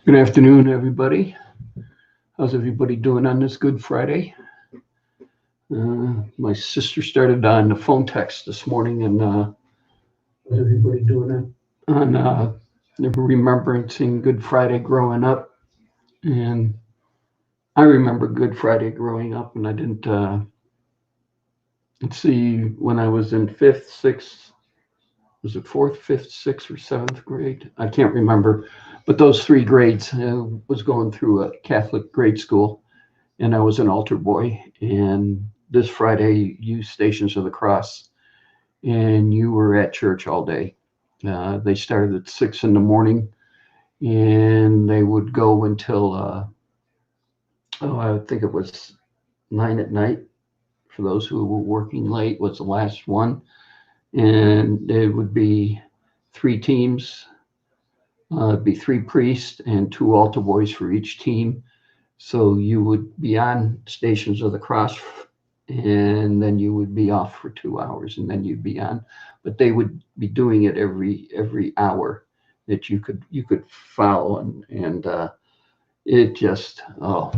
Good afternoon, everybody. How's everybody doing on this Good Friday? My sister started on the phone text this morning, and how's everybody doing on remembering Good Friday growing up? And I remember Good Friday growing up, and I didn't. Let's see, when I was in fifth, sixth, was it fourth, fifth, sixth, or seventh grade? I can't remember, but those three grades was going through a Catholic grade school, and I was an altar boy. And this Friday, you Stations of the Cross, and you were at church all day. They started at 6 in the morning, and they would go until I think it was 9 at night. For those who were working late, was the last one, and it would be three teams. It'd be three priests and two altar boys for each team. So you would be on Stations of the Cross, and then you would be off for 2 hours, and then you'd be on. But they would be doing it every hour that you could follow, and it just oh.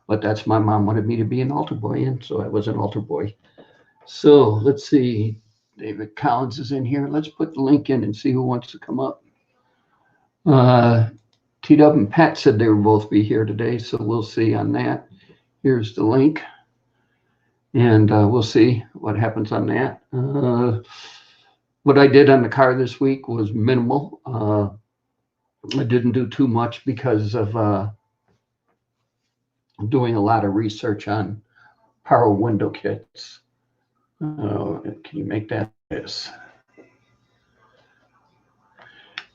But that's my mom wanted me to be an altar boy, and so I was an altar boy. So let's see. David Collins is in here. Let's put the link in and see who wants to come up. Uh, T Dub and Pat said they would both be here today, so we'll see on that. Here's the link, and we'll see what happens on that. What I did on the car this week was minimal. I didn't do too much because of doing a lot of research on power window kits. Can you make that? Yes.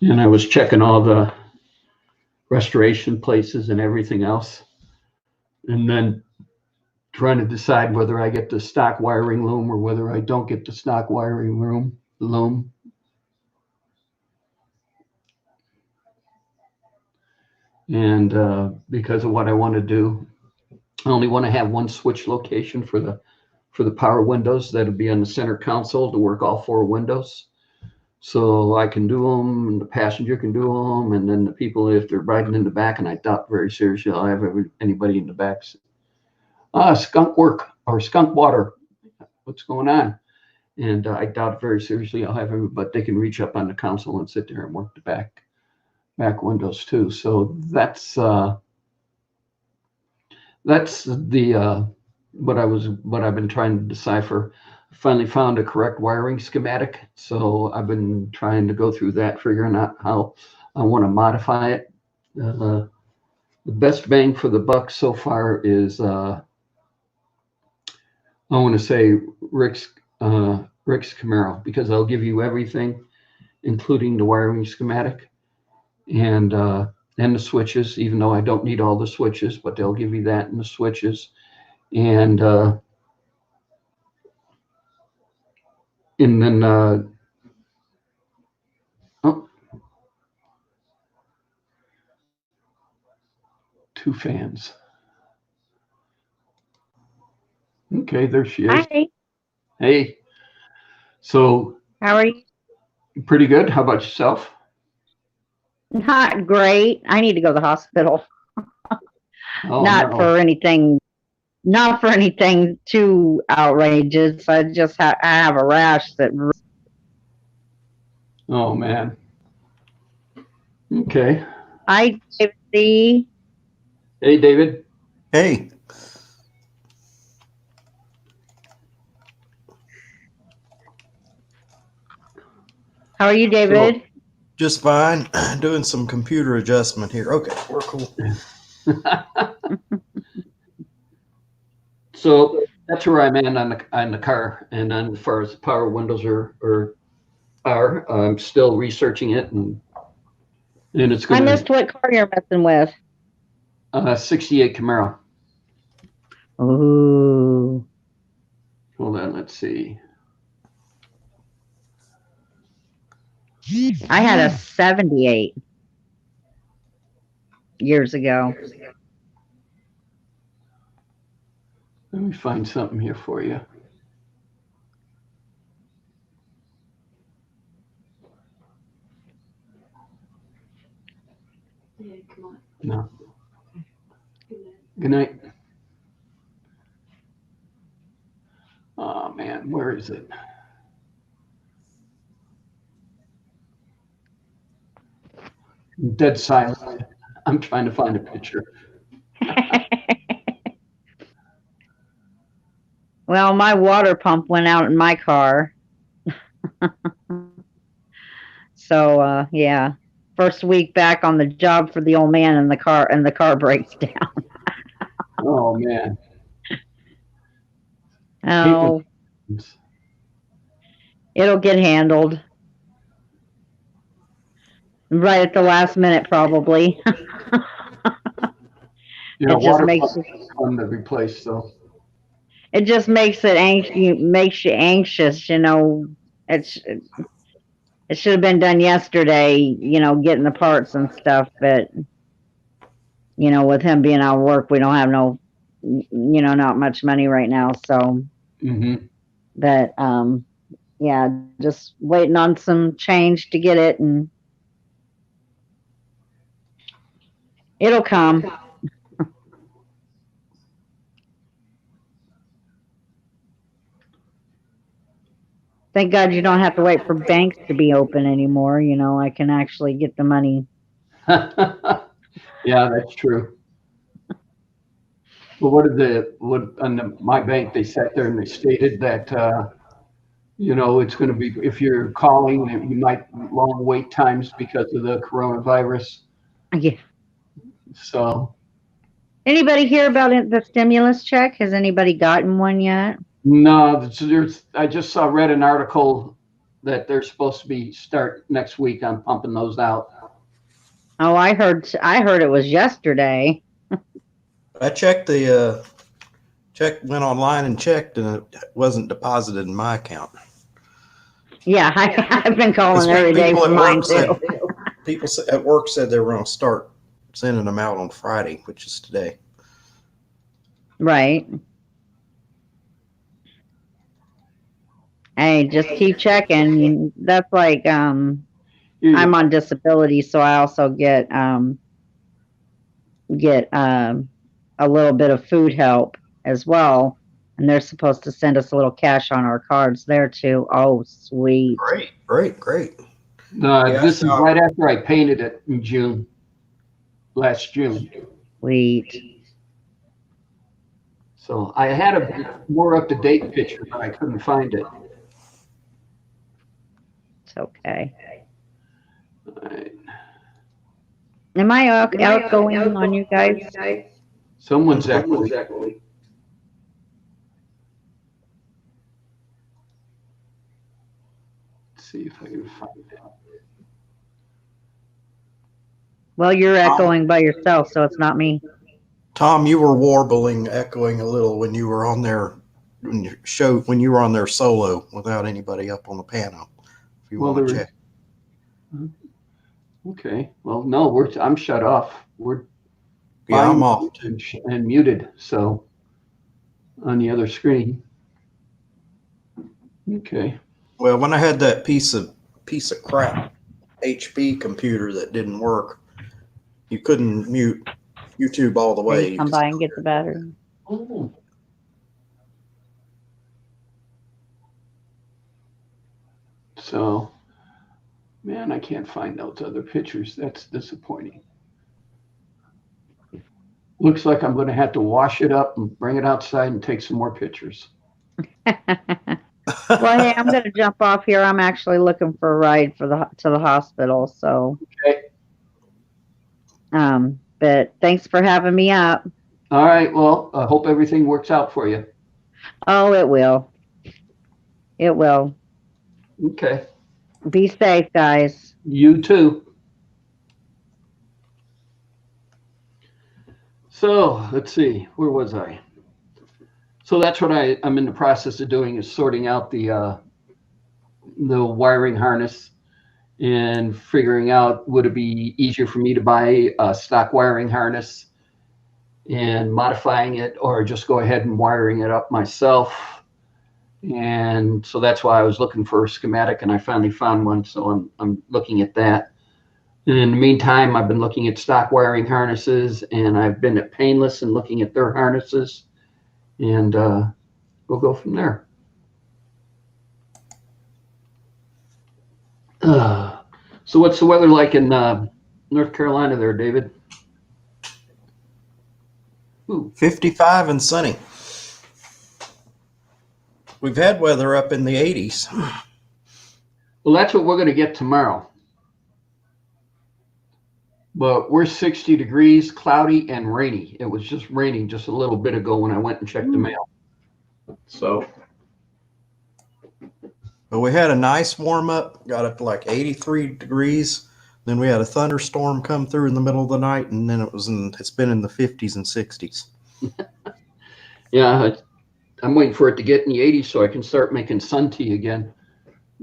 And I was checking all the restoration places and everything else, and then trying to decide whether I get the stock wiring loom or whether I don't get the stock wiring loom. And because of what I want to do, I only want to have one switch location for the power windows that'll be on the center console to work all four windows. So I can do them, and the passenger can do them, and then the people, if they're riding in the back, and I doubt very seriously I'll have anybody in the back. Skunk work or skunk water. What's going on? And I doubt very seriously I'll have everybody, but they can reach up on the console and sit there and work the back windows too. So that's the what I've been trying to decipher. Finally found a correct wiring schematic, so I've been trying to go through that, figuring out how I want to modify it. The best bang for the buck so far is I want to say Rick's Camaro, because they'll give you everything, including the wiring schematic and the switches. Even though I don't need all the switches, but they'll give you that and the switches. And then oh, two fans. Okay, there she is. Hi, Hey, so how are you? pretty good. How about yourself? Not great. I need to go to the hospital. Oh Not no. for anything, not for anything too outrageous. I have a rash that Oh man. Okay. I see. Hey, David. Hey, How are you, So David? just fine. Doing some computer adjustment here. Okay, we're cool. so that's where I'm at on the car, and then as far as the power windows are, I'm still researching it, and it's I gonna missed what car you're messing with. 68 Camaro. Ooh, Hold on, let's see. I had a 78 years ago. Let me find something here for you. Yeah, come on. No. Good night. Good night. Oh man, where is it? Dead silent. I'm trying to find a picture. Well, my water pump went out in my car. So, yeah. First week back on the job for the old man and the car breaks down. Oh man. Oh, it'll get handled right at the last minute, probably. Yeah, It just water makes pump is fun to replace though. it just makes makes you anxious, you know. It's it should have been done yesterday, you know, getting the parts and stuff, but you know, with him being out of work, we don't have not much money right now, so Mm-hmm. that yeah, just waiting on some change to get it, and it'll come. Thank God you don't have to wait for banks to be open anymore. You know, I can actually get the money. Yeah, that's true. But what on my bank, they sat there and they stated that, it's going to be, if you're calling, you might long wait times because of the coronavirus. Yeah. So, Anybody hear about the stimulus check? Has anybody gotten one yet? no, I just read an article that they're supposed to be start next week on pumping those out. Oh, I heard it was yesterday. I checked the check, went online and checked, and it wasn't deposited in my account. Yeah, I've been calling every day for mine too. People at work said they were going to start sending them out on Friday, which is today. Right. Hey, just keep checking. That's like I'm on disability, so I also get a little bit of food help as well. And they're supposed to send us a little cash on our cards there too. Oh, sweet. Great. This is right after I painted it in last June. Sweet. So I had a more up-to-date picture, but I couldn't find it. It's okay. All right. Am I outgoing on you guys? Someone's echoing. Let's see if I can find it. Well, you're echoing by yourself, so it's not me. Tom, you were warbling, echoing a little when you were on there when you were on there solo without anybody up on the piano. If you want to check. Okay. Well, no, I'm shut off. I'm off and muted. So on the other screen. Okay. Well, when I had that piece of crap HP computer that didn't work, you couldn't mute YouTube all the way. Come by and get the battery. Oh. So, man, I can't find those other pictures. That's disappointing. Looks like I'm going to have to wash it up and bring it outside and take some more pictures. Well, hey, I'm going to jump off here. I'm actually looking for a ride to the hospital. So, okay. But thanks for having me up. All right. Well, I hope everything works out for you. Oh, it will. It will. Okay. Be safe, guys. You too. So let's see. Where was I? So that's what I'm in the process of doing, is sorting out the wiring harness and figuring out, would it be easier for me to buy a stock wiring harness and modifying it, or just go ahead and wiring it up myself. And so that's why I was looking for a schematic, and I finally found one. So I'm looking at that. And in the meantime, I've been looking at stock wiring harnesses, and I've been at Painless and looking at their harnesses, and we'll go from there. So what's the weather like in North Carolina there, David? Ooh. 55 and sunny. We've had weather up in the 80s. Well, that's what we're going to get tomorrow. But we're 60 degrees, cloudy and rainy. It was just raining just a little bit ago when I went and checked the mail. So. But we had a nice warm up, got up to like 83 degrees. Then we had a thunderstorm come through in the middle of the night, and then it's been in the 50s and 60s. Yeah, I'm waiting for it to get in the 80s so I can start making sun tea again.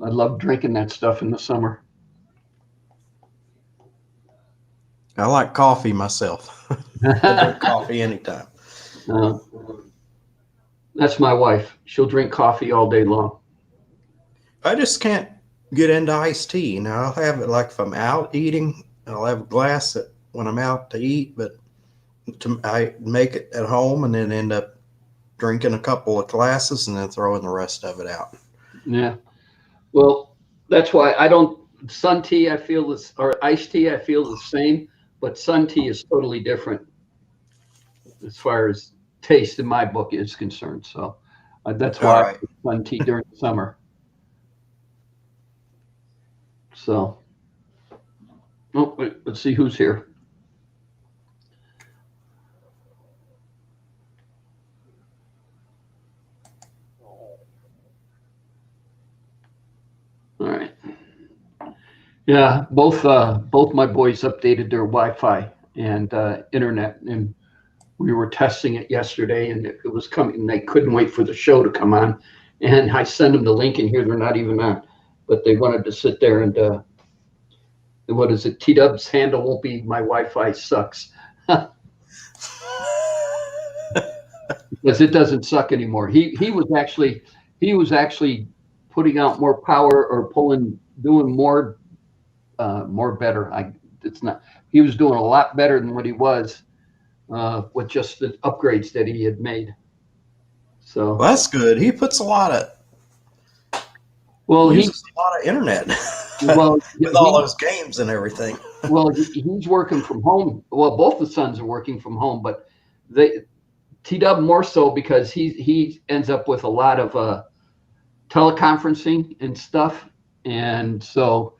I love drinking that stuff in the summer. I like coffee myself. I drink coffee anytime. That's my wife. She'll drink coffee all day long. I just can't get into iced tea. Now, I'll have it like if I'm out eating, I'll have a glass when I'm out to eat, but I make it at home and then end up drinking a couple of glasses and then throwing the rest of it out. Yeah. Well, that's why I don't, sun tea, I feel this, or iced tea, I feel the same, but sun tea is totally different as far as taste in my book is concerned. So that's why I do sun tea during the summer. So, oh, wait, let's see who's here. All right. Yeah, both my boys updated their Wi-Fi and internet, and we were testing it yesterday, and it was coming. And they couldn't wait for the show to come on, and I sent them the link, and here they're not even on, but they wanted to sit there and what is it? T-Dub's handle won't be "my Wi-Fi sucks," because it doesn't suck anymore. He was actually putting out more power or doing more better. It's not. He was doing a lot better than what he was with just the upgrades that he had made. So well, that's good. He puts a lot of. Well, he uses a lot of internet. Well, with all those games and everything. Well, he's working from home. Well, both the sons are working from home, but T-Dub more so because he ends up with a lot of teleconferencing and stuff, and so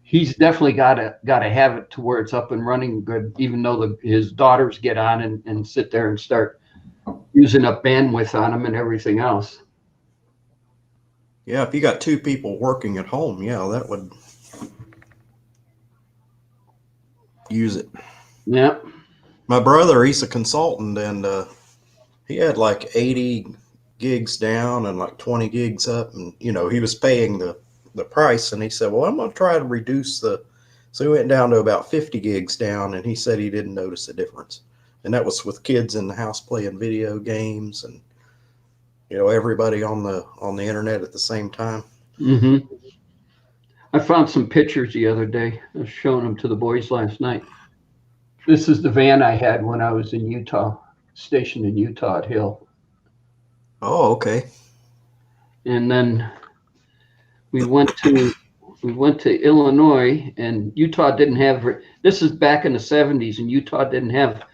he's definitely got to have it to where it's up and running good. Even though his daughters get on and sit there and start using up bandwidth on them and everything else. Yeah, if you got two people working at home, yeah, that would use it. Yeah. My brother, he's a consultant, and he had like 80 gigs down and like 20 gigs up, and he was paying the price, and he said, well, I'm going to try to reduce so he went down to about 50 gigs down, and he said he didn't notice a difference. And that was with kids in the house playing video games and everybody on the internet at the same time. Mm-hmm. I found some pictures the other day. I was showing them to the boys last night. This is the van I had when I was in Utah, stationed in Utah at Hill. Oh, okay. And then we went to Illinois, and Utah didn't have. This is back in the 70s, and Utah didn't have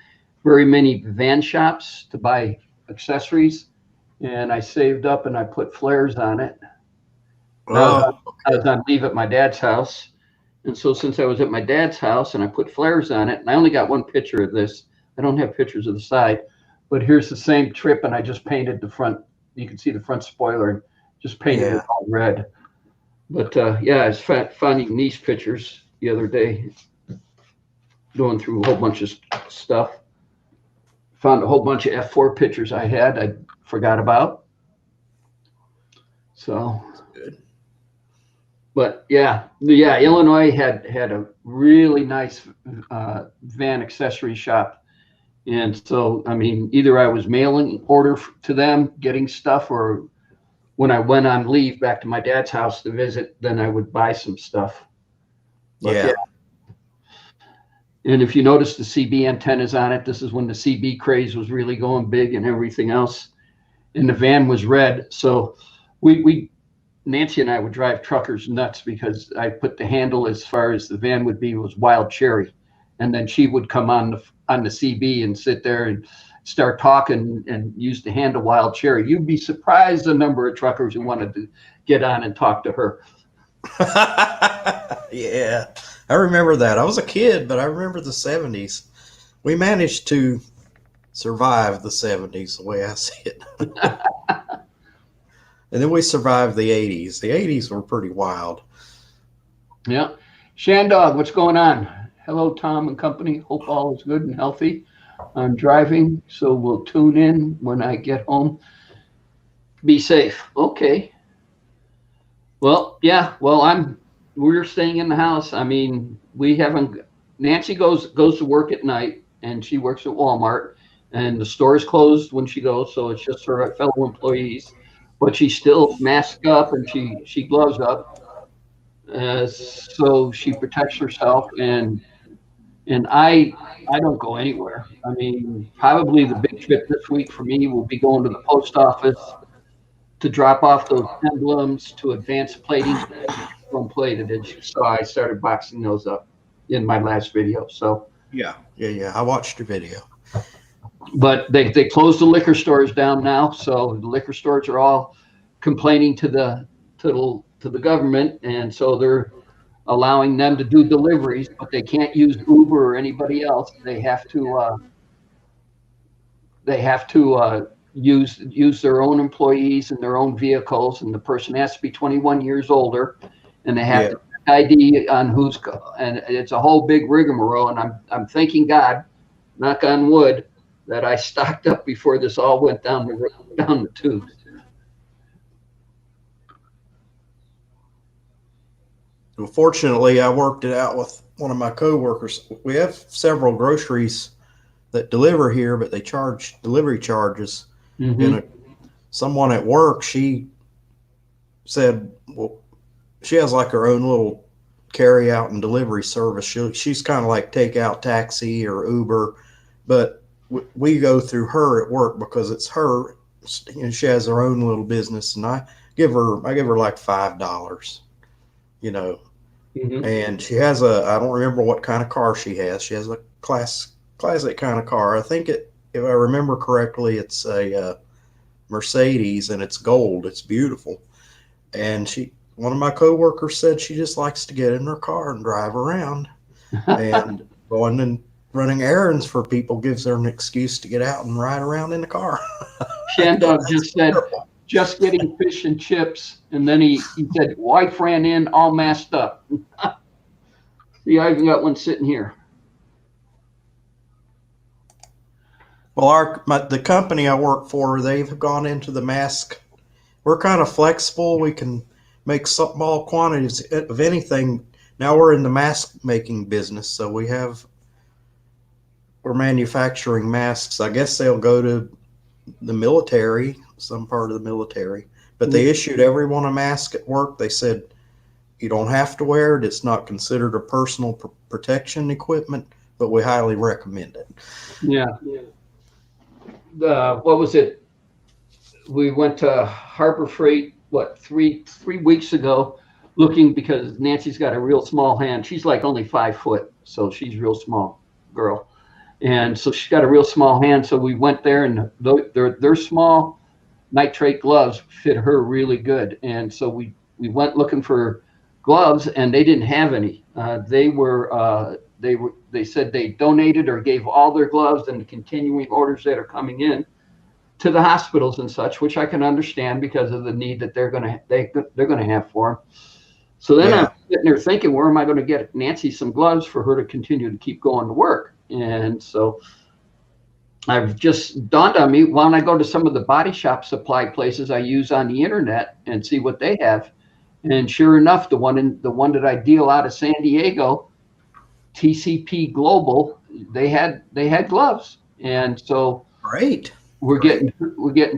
very many van shops to buy accessories. And I saved up and I put flares on it. I was on leave at my dad's house. And so since I was at my dad's house and I put flares on it, and I only got one picture of this, I don't have pictures of the side, but here's the same trip, and I just painted the front. You can see the front spoiler and just painted it all red. But yeah, I was finding these pictures the other day, going through a whole bunch of stuff. Found a whole bunch of F4 pictures I forgot about. So, good. But yeah, Illinois had a really nice van accessory shop, and so I mean, either I was mailing order to them, getting stuff, or when I went on leave back to my dad's house to visit, then I would buy some stuff. But yeah. And if you notice the CB antennas on it, this is when the CB craze was really going big and everything else. And the van was red. So we Nancy and I would drive truckers nuts because I put the handle as far as the van would be was Wild Cherry. And then she would come on the CB and sit there and start talking and use the handle Wild Cherry. You'd be surprised the number of truckers who wanted to get on and talk to her. Yeah, I remember that. I was a kid, but I remember the 70s. We managed to survive the 70s the way I see it. And then we survived the 80s. The 80s were pretty wild. Yeah. Shandog, what's going on? Hello, Tom and company. Hope all is good and healthy. I'm driving, so we'll tune in when I get home. Be safe. Okay. Well, yeah. Well, we're staying in the house. I mean, we haven't. Nancy goes to work at night, and she works at Walmart, and the store is closed when she goes, so it's just her fellow employees. But she still masks up and she gloves up, so she protects herself. And I don't go anywhere. I mean, probably the big trip this week for me will be going to the post office to drop off those emblems to advanced plating from plated. And so I started boxing those up in my last video. So Yeah. I watched your video. but they closed the liquor stores down now, so the liquor stores are all complaining to the government, and so they're allowing them to do deliveries, but they can't use Uber or anybody else. They have to use their own employees and their own vehicles, and the person has to be 21 years older, and they have to ID on and it's a whole big rigmarole. And I'm thanking God, knock on wood, that I stocked up before this all went down the tubes. Well, fortunately, I worked it out with one of my coworkers. We have several groceries that deliver here, but they charge delivery charges. Mm-hmm. And someone at work, she said, well, she has like her own little carry out and delivery service. She's kind of like takeout taxi or Uber, but we go through her at work because it's her, and she has her own little business, and I give her like $5, Mm-hmm. and she has I don't remember what kind of car she has. She has a classic kind of car. I think if I remember correctly, it's a Mercedes, and it's gold. It's beautiful. And one of my coworkers said she just likes to get in her car and drive around, and going and running errands for people gives her an excuse to get out and ride around in the car. Shandog just said, just getting fish and chips. And then he said, wife ran in all masked up. See, I even got one sitting here. Well, the company I work for, they've gone into the mask. We're kind of flexible. We can make small quantities of anything. Now we're in the mask making business, so we're manufacturing masks. I guess they'll go to the military, some part of the military, but they issued everyone a mask at work. They said, you don't have to wear it. It's not considered a personal protection equipment, but we highly recommend it. Yeah. What was it? We went to Harbor Freight, three weeks ago, looking, because Nancy's got a real small hand. She's like only 5 foot, so she's a real small girl. And so she's got a real small hand. So we went there, and their small nitrate gloves fit her really good. And so we went looking for gloves, and they didn't have any. They said they donated or gave all their gloves and the continuing orders that are coming in to the hospitals and such, which I can understand because of the need that they're going to have for them. So then I'm sitting there thinking, where am I going to get Nancy some gloves for her to continue to keep going to work? And so I've just dawned on me, why don't I go to some of the body shop supply places I use on the internet and see what they have? And sure enough, the one that I deal out of San Diego, TCP Global, they had gloves. And so Great. we're getting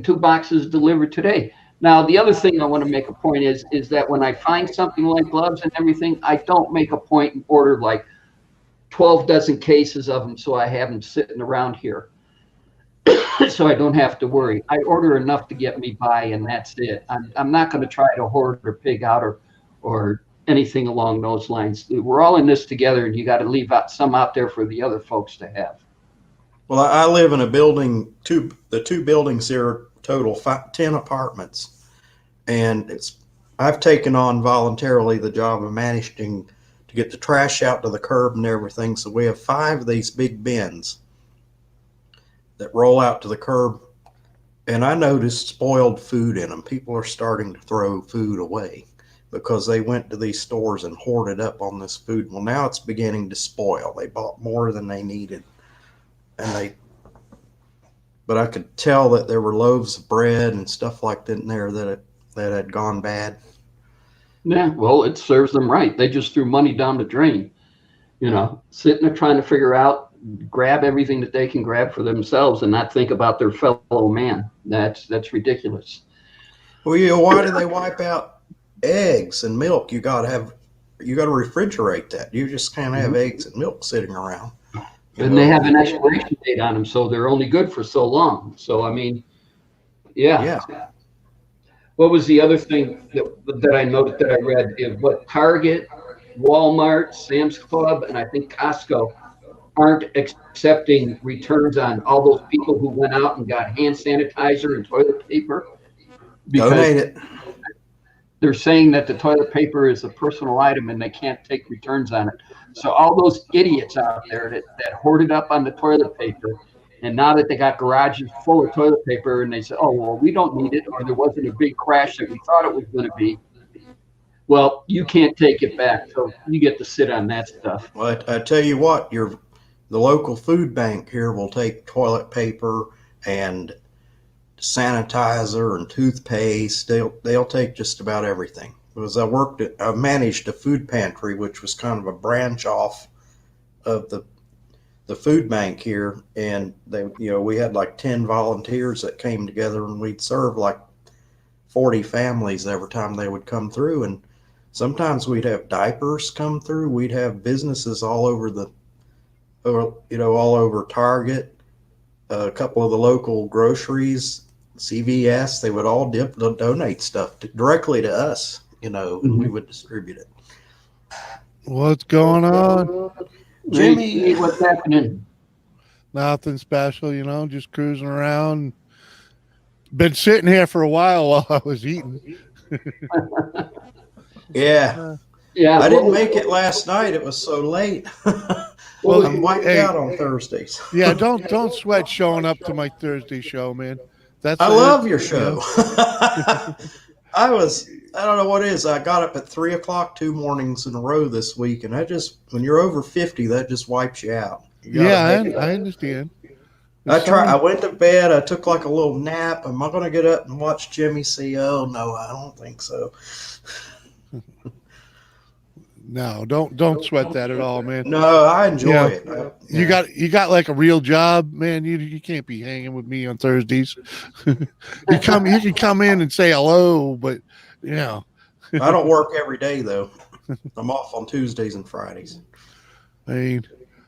2 boxes delivered today. Now, the other thing I want to make a point is that when I find something like gloves and everything, I don't make a point and order like 12 dozen cases of them, so I have them sitting around here. So I don't have to worry. I order enough to get me by, and that's it. I'm not going to try to hoard or pig out or anything along those lines. We're all in this together, and you got to leave out some out there for the other folks to have. Well, I live in a building. The two buildings here total 10 apartments, and I've taken on voluntarily the job of managing to get the trash out to the curb and everything. So we have 5 of these big bins that roll out to the curb, and I noticed spoiled food in them. People are starting to throw food away because they went to these stores and hoarded up on this food. Well, now it's beginning to spoil. They bought more than they needed, but I could tell that there were loaves of bread and stuff like that in there that had gone bad. Yeah, well, it serves them right. They just threw money down the drain, sitting there trying to figure out, grab everything that they can grab for themselves and not think about their fellow man. That's ridiculous. Well, why do they wipe out eggs and milk? You got to refrigerate that. You just can't have eggs and milk sitting around. And they have an expiration date on them, so they're only good for so long. So, I mean, yeah. What was the other thing that I noted that I read? Target, Walmart, Sam's Club, and I think Costco aren't accepting returns on all those people who went out and got hand sanitizer and toilet paper. Donate it. They're saying that the toilet paper is a personal item and they can't take returns on it. So all those idiots out there that hoarded up on the toilet paper, and now that they got garages full of toilet paper and they say, oh, well, we don't need it, or there wasn't a big crash that we thought it was going to be. Well, you can't take it back, so you get to sit on that stuff. Well, I tell you what, the local food bank here will take toilet paper and sanitizer and toothpaste. They'll take just about everything. Because I managed a food pantry, which was kind of a branch off of the food bank here, and we had like 10 volunteers that came together, and we'd serve like 40 families every time they would come through. And sometimes we'd have diapers come through. We'd have businesses all over all over Target, a couple of the local groceries, CVS. They would all donate stuff directly to us, and we would distribute it. What's going on? Jimmy, what's happening? Nothing special, just cruising around. Been sitting here for a while I was eating. Yeah. I didn't make it last night. It was so late. Well, I'm wiped out on Thursdays. Yeah, don't sweat showing up to my Thursday show, man. I love your show. I don't know what it is. I got up at 3:00 2 mornings in a row this week, and when you're over 50, that just wipes you out. I understand. I went to bed. I took like a little nap. Am I going to get up and watch Jimmy CO? No, I don't think so. No, don't sweat that at all, man. No, I enjoy it. You got like a real job, man. You can't be hanging with me on Thursdays. You can come in and say hello, but I don't work every day though. I'm off on Tuesdays and Fridays. I mean,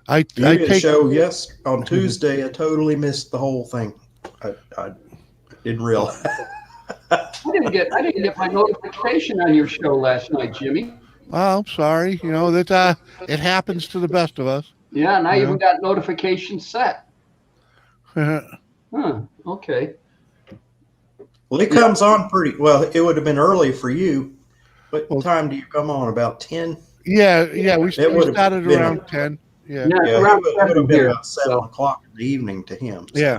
I take a show. Yes, on Tuesday I totally missed the whole thing. I didn't realize. I didn't get my notification on your show last night, Jimmy. Oh, I'm sorry. That it happens to the best of us. Yeah, and I even got notification set. Huh, okay. Well, it comes on pretty well. It would have been early for you. What time do you come on? About 10? Yeah. We started around 10. Yeah. Around it would have been about 7 so. o'clock in the evening to him. So. Yeah.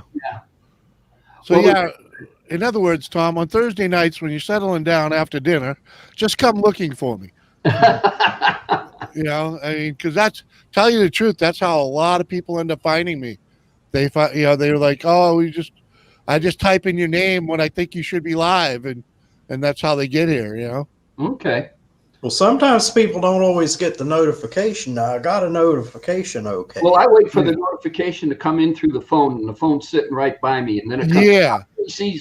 So in other words, Tom, on Thursday nights when you're settling down after dinner, just come looking for me. Because tell you the truth, that's how a lot of people end up finding me. They're like, oh, I just type in your name when I think you should be live, and that's how they get here. Okay. Well, sometimes people don't always get the notification. Now I got a notification. Okay. Well, I wait for the notification to come in through the phone, and the phone's sitting right by me, and then it comes. Yeah.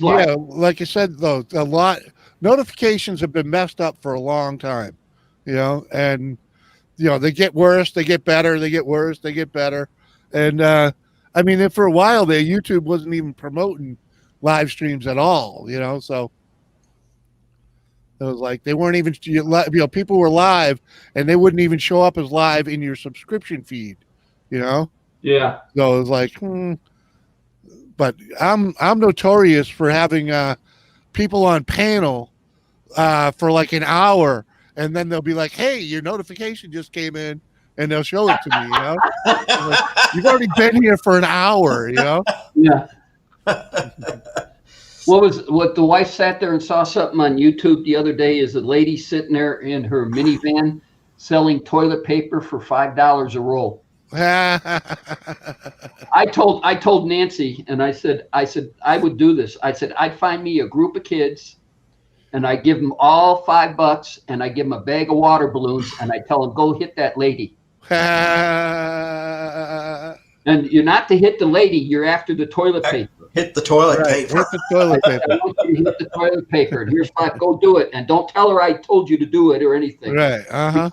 Like I said, though, a lot notifications have been messed up for a long time. And they get worse, they get better, they get worse, they get better. And I mean, for a while there, YouTube wasn't even promoting live streams at all, so it was like they weren't even, people were live and they wouldn't even show up as live in your subscription feed, Yeah. So it was like, But I'm notorious for having people on panel for like an hour, and then they'll be like, "Hey, your notification just came in," and they'll show it to me. Like, you've already been here for an hour. Yeah. What the wife sat there and saw something on YouTube the other day is a lady sitting there in her minivan selling toilet paper for $5 a roll. I told Nancy, and I said I would do this. I said I'd find me a group of kids, and I give them all $5, and I give them a bag of water balloons, and I tell them go hit that lady. And you're not to hit the lady; you're after the toilet paper. Hit the toilet paper. Hit the toilet paper. I want you to hit the toilet paper. And here's $5. Go do it, and don't tell her I told you to do it or anything. Right.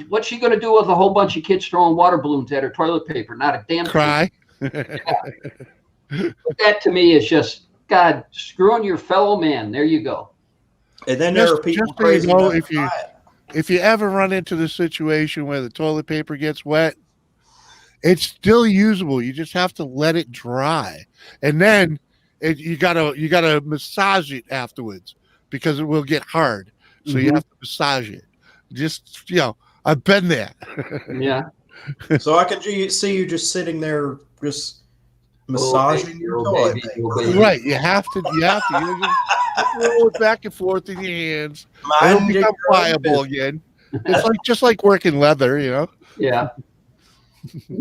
What's she going to do with a whole bunch of kids throwing water balloons at her toilet paper? Not a damn Cry. thing. That to me is just, God, screwing your fellow man. There you go. And then there are people just so you crazy know, enough to buy it. if you ever run into the situation where the toilet paper gets wet, it's still usable. You just have to let it dry, and then you gotta massage it afterwards because it will get hard. So you have to massage it. Just I've been there. Yeah. So I can see you just sitting there, just massaging your toilet paper. Right. You have to. You just roll it back and forth in your hands. It'll Mind become your own pliable again. It's just like working leather, Yeah.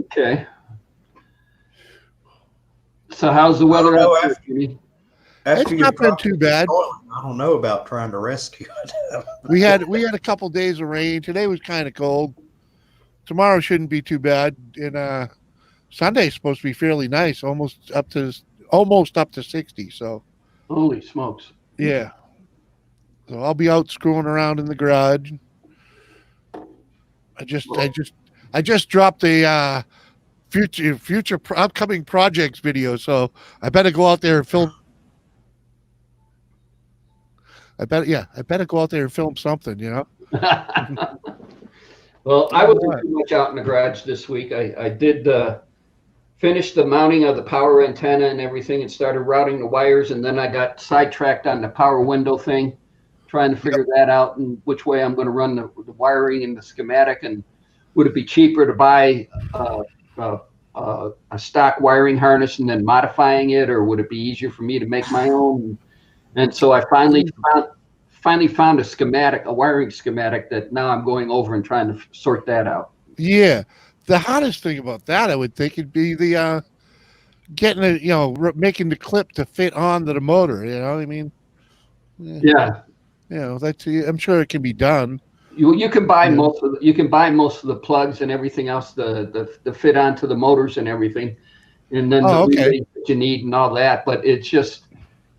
Okay. So how's the weather out there, Jimmy? It's not been too bad. I don't know about trying to rescue it. We had a couple days of rain. Today was kind of cold. Tomorrow shouldn't be too bad. And Sunday's supposed to be fairly nice, almost up to 60. So Holy smokes. yeah. So I'll be out screwing around in the garage. I just dropped a future upcoming projects video, so I better go out there and film. I better go out there and film something, Well, I wasn't too much out in the garage this week. I did finish the mounting of the power antenna and everything and started routing the wires, and then I got sidetracked on the power window thing, trying to figure that out and which way I'm going to run the wiring and the schematic, and would it be cheaper to buy a stock wiring harness and then modifying it, or would it be easier for me to make my own? And so I finally found a wiring schematic that now I'm going over and trying to sort that out. Yeah. The hardest thing about that, I would think, would be the getting it, making the clip to fit onto the motor. I mean, Yeah. That's. I'm sure it can be done. You can buy most of the plugs and everything else the fit onto the motors and everything, and then the relays that you need and all that. But it's just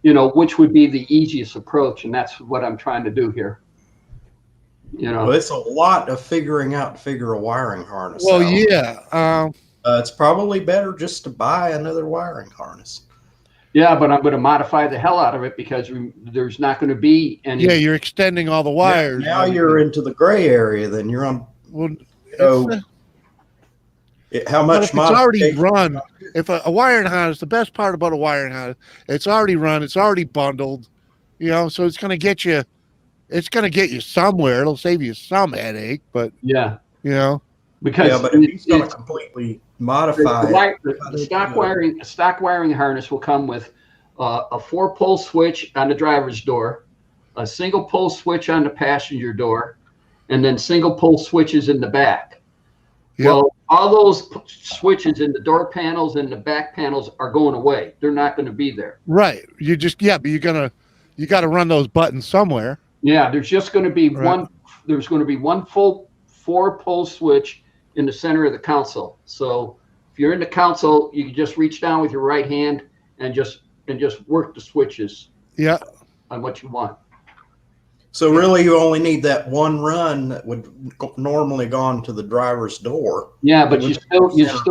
which would be the easiest approach, and that's what I'm trying to do here. Well, it's a lot of figure a wiring harness. Well, out. yeah. It's probably better just to buy another wiring harness. Yeah, but I'm going to modify the hell out of it because there's not going to be any. Yeah, you're extending all the wires. Now you're into the gray area. Then you're on. Well, how much? If it's already run. If a wiring harness, the best part about a wiring harness, it's already run. It's already bundled. So it's going to get you. It's going to get you somewhere. It'll save you some headache, but yeah, because but if he's going to completely modify the stock wiring harness will come with a 4-pole switch on the driver's door, a single pole switch on the passenger door, and then single pole switches in the back. Yep. Well, all those switches in the door panels and the back panels are going away. They're not going to be there. Right. But you got to run those buttons somewhere. Yeah, there's just going to be one. There's going to be one full 4-pole switch in the center of the console. So if you're in the console, you can just reach down with your right hand and just work the switches. Yeah. On what you want. So really, you only need that one run that would normally gone to the driver's door. Yeah, but you still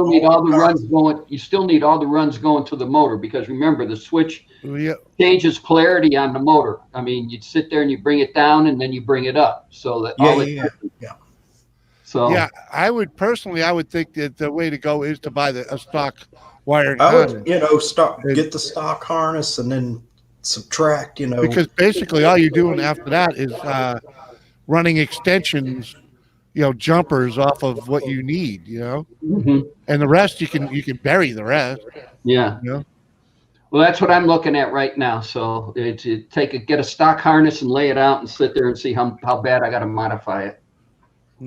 need all the runs going. You still need all the runs going to the motor because remember the switch Yeah, changes polarity on the motor. I mean, you sit there and you bring it down and then you bring it up, so that all it. Yeah. So yeah. I would think that the way to go is to buy a stock wiring I harness. would, get the stock harness and then subtract, Because basically all you're doing after that is running extensions, jumpers off of what you need, mhm. and the rest you can bury the rest. Yeah. You know? Well, that's what I'm looking at right now. So get a stock harness and lay it out and sit there and see how bad I got to modify it.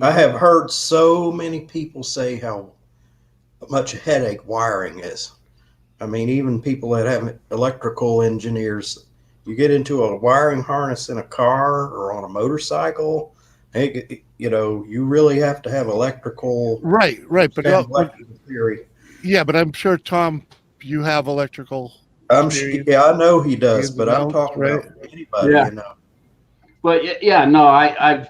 I have heard so many people say how much a headache wiring is. I mean, even people that have electrical engineers, you get into a wiring harness in a car or on a motorcycle, you really have to have electrical. Right. But electrical theory. yeah, but I'm sure Tom, you have electrical. I know he He does, has but the I'm notes, talking right? about anybody, Yeah. But yeah, no, I've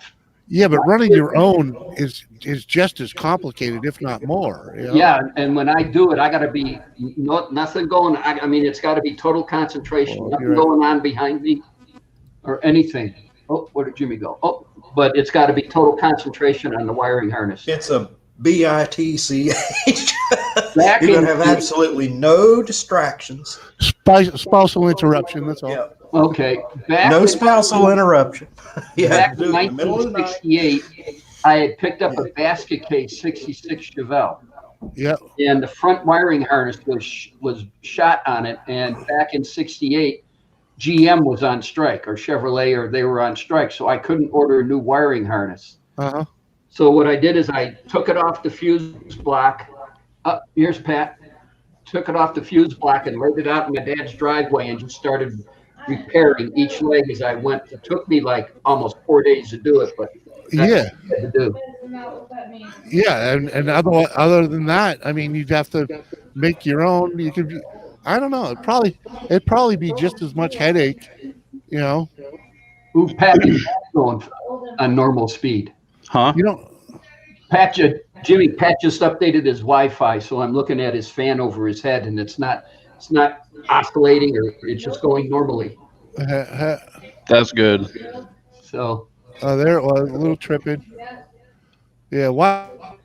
Yeah, but running your own is just as complicated, if not more. yeah, and when I do it, I got to be nothing going. I mean, it's got to be total concentration. Well, Nothing you're right. going on behind me or anything. Oh, where did Jimmy go? Oh, but it's got to be total concentration on the wiring harness. It's a BITCH. Back You're in gonna have absolutely no distractions. Spousal interruption. That's all. Yeah. okay, back No in- spousal interruption. Back do in it in the middle of the night. 1968, I had picked up a basket case 66 Chevelle, Yeah. and the front wiring harness was shot on it. And back in '68, GM was on strike, or Chevrolet, or they were on strike, so I couldn't order a new wiring harness. Uh-huh. So what I did is I took it off the fuse block. Here's Pat. Took it off the fuse block and laid it out in my dad's driveway and just started repairing each leg as I went. It took me like almost 4 days to do it, but that's Yeah. what I had to do. Yeah, and other than that, I mean, you'd have to make your own. You could, I don't know. It'd probably be just as much headache, Ooh, Pat is going on normal speed. Huh? You don't. Pat just updated his Wi-Fi, so I'm looking at his fan over his head, and it's not oscillating, or it's just going normally. That's good. So Oh, there it was, a little tripping. Yeah. Wow.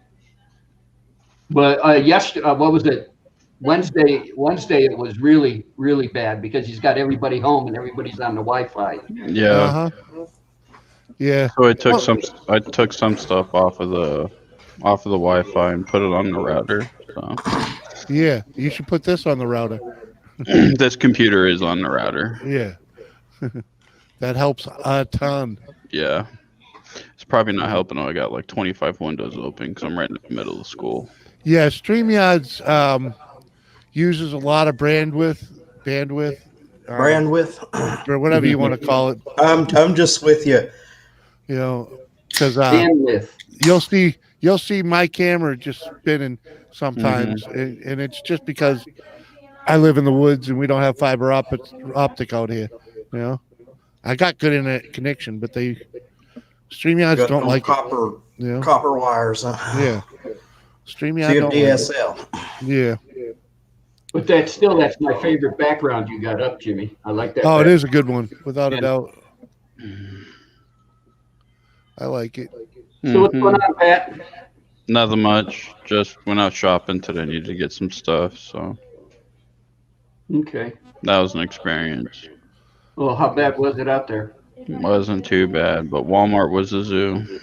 but yesterday, what was it? Wednesday it was really, really bad because he's got everybody home and everybody's on the Wi-Fi. Yeah. Uh-huh. Yeah. So I took some stuff off of the Wi-Fi and put it on the router. So Yeah. You should put this on the router. this computer is on the router. Yeah. That helps a ton. Yeah. It's probably not helping. I got like 25 windows open because I'm right in the middle of school. Yeah. StreamYard's uses a lot of bandwidth, Bandwidth. or whatever you want to call it. I'm just with you. Because Bandwidth. you'll see my camera just spinning sometimes, and it's just because I live in the woods and we don't have fiber optic out here. I got good internet connection, but StreamYards Got don't no like copper it. copper wires. Yeah, StreamYard So you don't have like it. DSL. Yeah. But that's my favorite background you got up, Jimmy. I like that. Oh, it background. is a good one, without a Yeah. doubt. I like it. So what's going on, Pat? Nothing much. Just went out shopping today. Needed to get some stuff. So Okay. that was an experience. Well, how bad was it out there? Wasn't too bad, but Walmart was a zoo.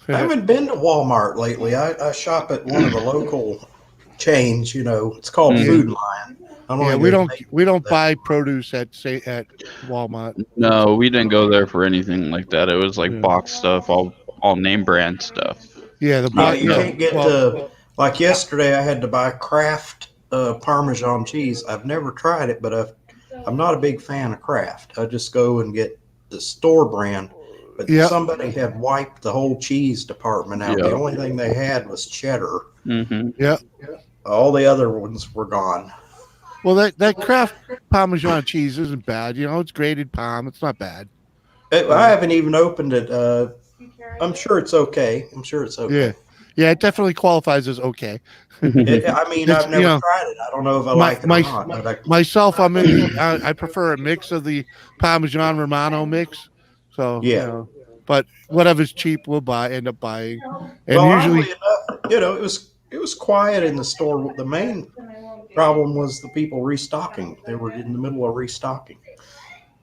I haven't been to Walmart lately. I shop at one of the local chains. It's called Mhm. Food Lion. I don't Yeah, know we if don't they we don't that. buy produce at Walmart. No, we didn't go there for anything like that. It was like Yeah. box stuff, all name brand stuff. Yeah, the Yeah, you yeah, can't get well, like yesterday. I had to buy Kraft Parmesan cheese. I've never tried it, but I'm not a big fan of Kraft. I just go and get the store brand. But Yeah. somebody had wiped the whole cheese department out. Yeah. The only thing they had was cheddar. Mm-hmm. All the other ones were gone. Well, that Kraft Parmesan cheese isn't bad. It's grated Parm. It's not bad. I haven't even opened it. I'm sure it's okay. Yeah. Yeah, it definitely qualifies as okay. I mean, It's, I've never you know, tried it. I don't know if I my- like it my- or not. But Myself, I'm in the. I prefer a mix of the Parmesan Romano mix. So Yeah. you know, but whatever's cheap, we'll end up buying. And well, usually, oddly enough, it was quiet in the store. The main problem was the people restocking. They were in the middle of restocking.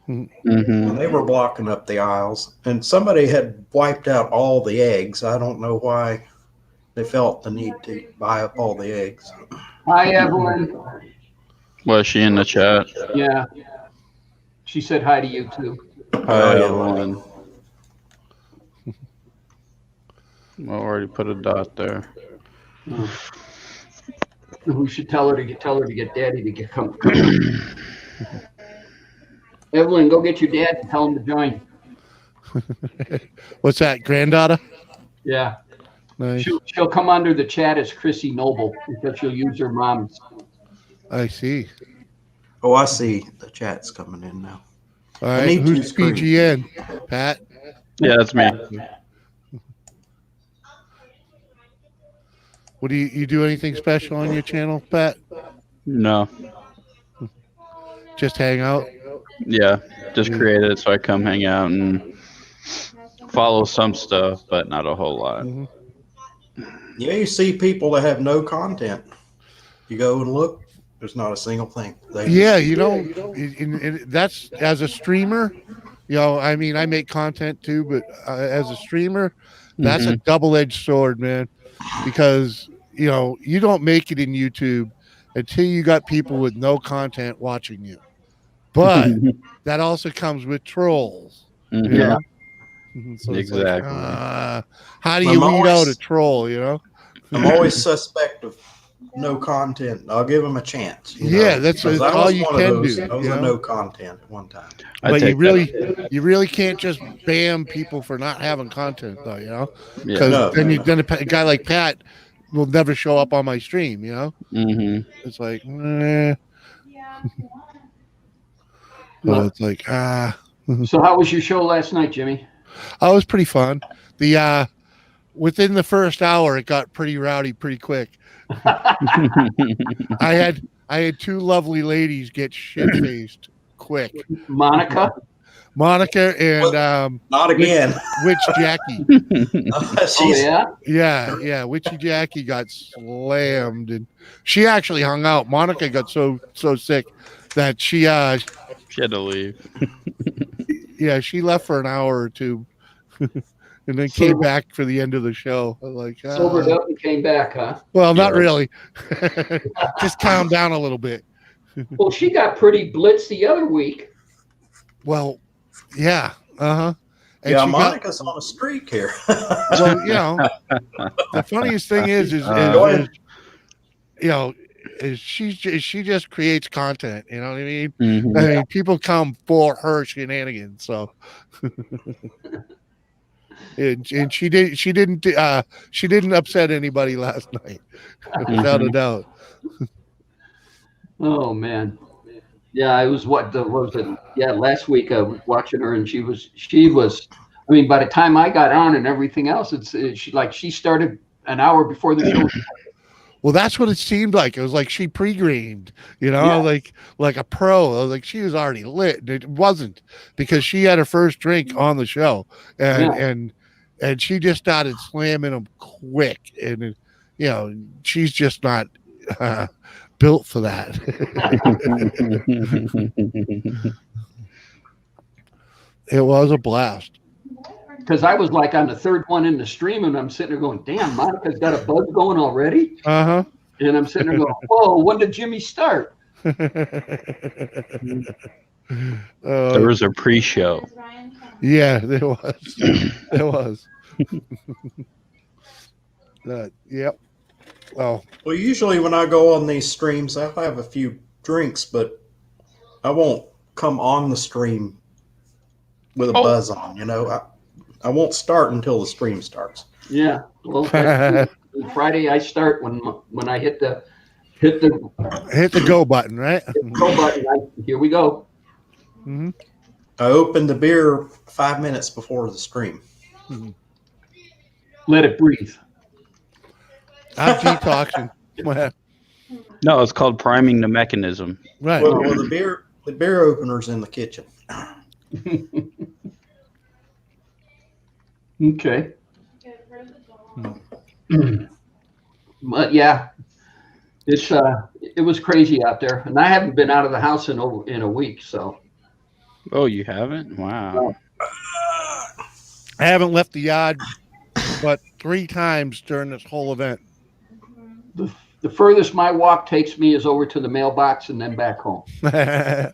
hmm And they were blocking up the aisles. And somebody had wiped out all the eggs. I don't know why they felt the need to buy up all the eggs. Hi, Evelyn. Was she in the chat? Yeah. She said hi to you too. Hi, yeah. Evelyn. I already put a dot there. We should tell her to get Daddy to come. Evelyn, go get your dad and tell him to join. what's that, granddaughter? Yeah. Nice. She'll come under the chat as Chrissy Noble because she'll use her mom's. I see. Oh, I see. The chat's coming in now. All right, need who's two screens. PGN? Pat. Yeah, that's me. What do you do? Anything special on your channel, Pat? No. Just hang out. Yeah, just created it so I come hang out and follow some stuff, but not a whole lot. Mhm. Yeah, you see people that have no content. You go and look, there's not a single thing. Yeah, you know, that's as a streamer. You know, I mean, I make content too, but as a streamer, that's a double-edged sword, man. Because you know, you don't make it in YouTube until you got people with no content watching you. But that also comes with trolls. Mhm. You know? So it's like, Exactly. how do you I'm weed out always- a troll? You know? I'm always suspect of no content. I'll give them a chance. you Yeah, know, that's because I all was you one of can those. do, I was you a know? no content at one time. I But take you really can't just ban people for not having content, though. You know? that. Because No. then a guy like Pat will never show up on my stream. You know? Yeah. It's like, so it's like, So how was your show last night, Jimmy? oh, it was pretty fun. The within the first hour, it got pretty rowdy pretty quick. I had two lovely ladies get shit faced quick. Monica? Monica and Not again. Witch Jackie. Oh, She's, yeah? Yeah, Witchy Jackie got slammed, and she actually hung out. Monica got so sick that she She had to leave. she left for an hour or two, and then So- came back for the end of the show. I was like, Sobered up and came back, huh? well, not Yeah. really. Just calm down a little bit. Well, she got pretty blitzed the other week. Well, yeah, And yeah, she got, Monica's on a streak here. well, you know, the funniest thing is you know, is she just creates content. You know what I mean? Mhm. I mean, people come for her shenanigans. So, and she didn't upset anybody last night, without a doubt. Oh, man. Yeah, I was what was it? Yeah, last week I was watching her and she was. I mean, by the time I got on and everything else, she started an hour before the show. Well, that's what it seemed like. It was like she pre-gamed, you know, Yeah. like a pro. I was like, she was already lit. And it wasn't, because she had her first drink on the show, and she just started slamming them quick. And you know, she's just not built for that. It was a blast. Because I was like on the third one in the stream and I'm sitting there going, damn, Monica's got a buzz going already. Uh-huh. And I'm sitting there going, whoa, when did Jimmy start? There was a pre-show. Yeah, there was. There was. Yep. Oh, Well, usually when I go on these streams, I'll have a few drinks, but I won't come on the stream with a buzz on. You know, I won't start until the stream starts. Yeah. Well, Friday I start when I hit the hit the go button, right? go button. Here we go. Hmm. I opened the beer 5 minutes before the stream. Let it breathe. I'm detoxing. No, it's called priming the mechanism. Right. Well, the beer opener's in the kitchen. Okay. But yeah, it was crazy out there, and I haven't been out of the house in a week. So Oh, you haven't? Wow. I haven't left the yard but 3 times during this whole event. the furthest my walk takes me is over to the mailbox and then back home, and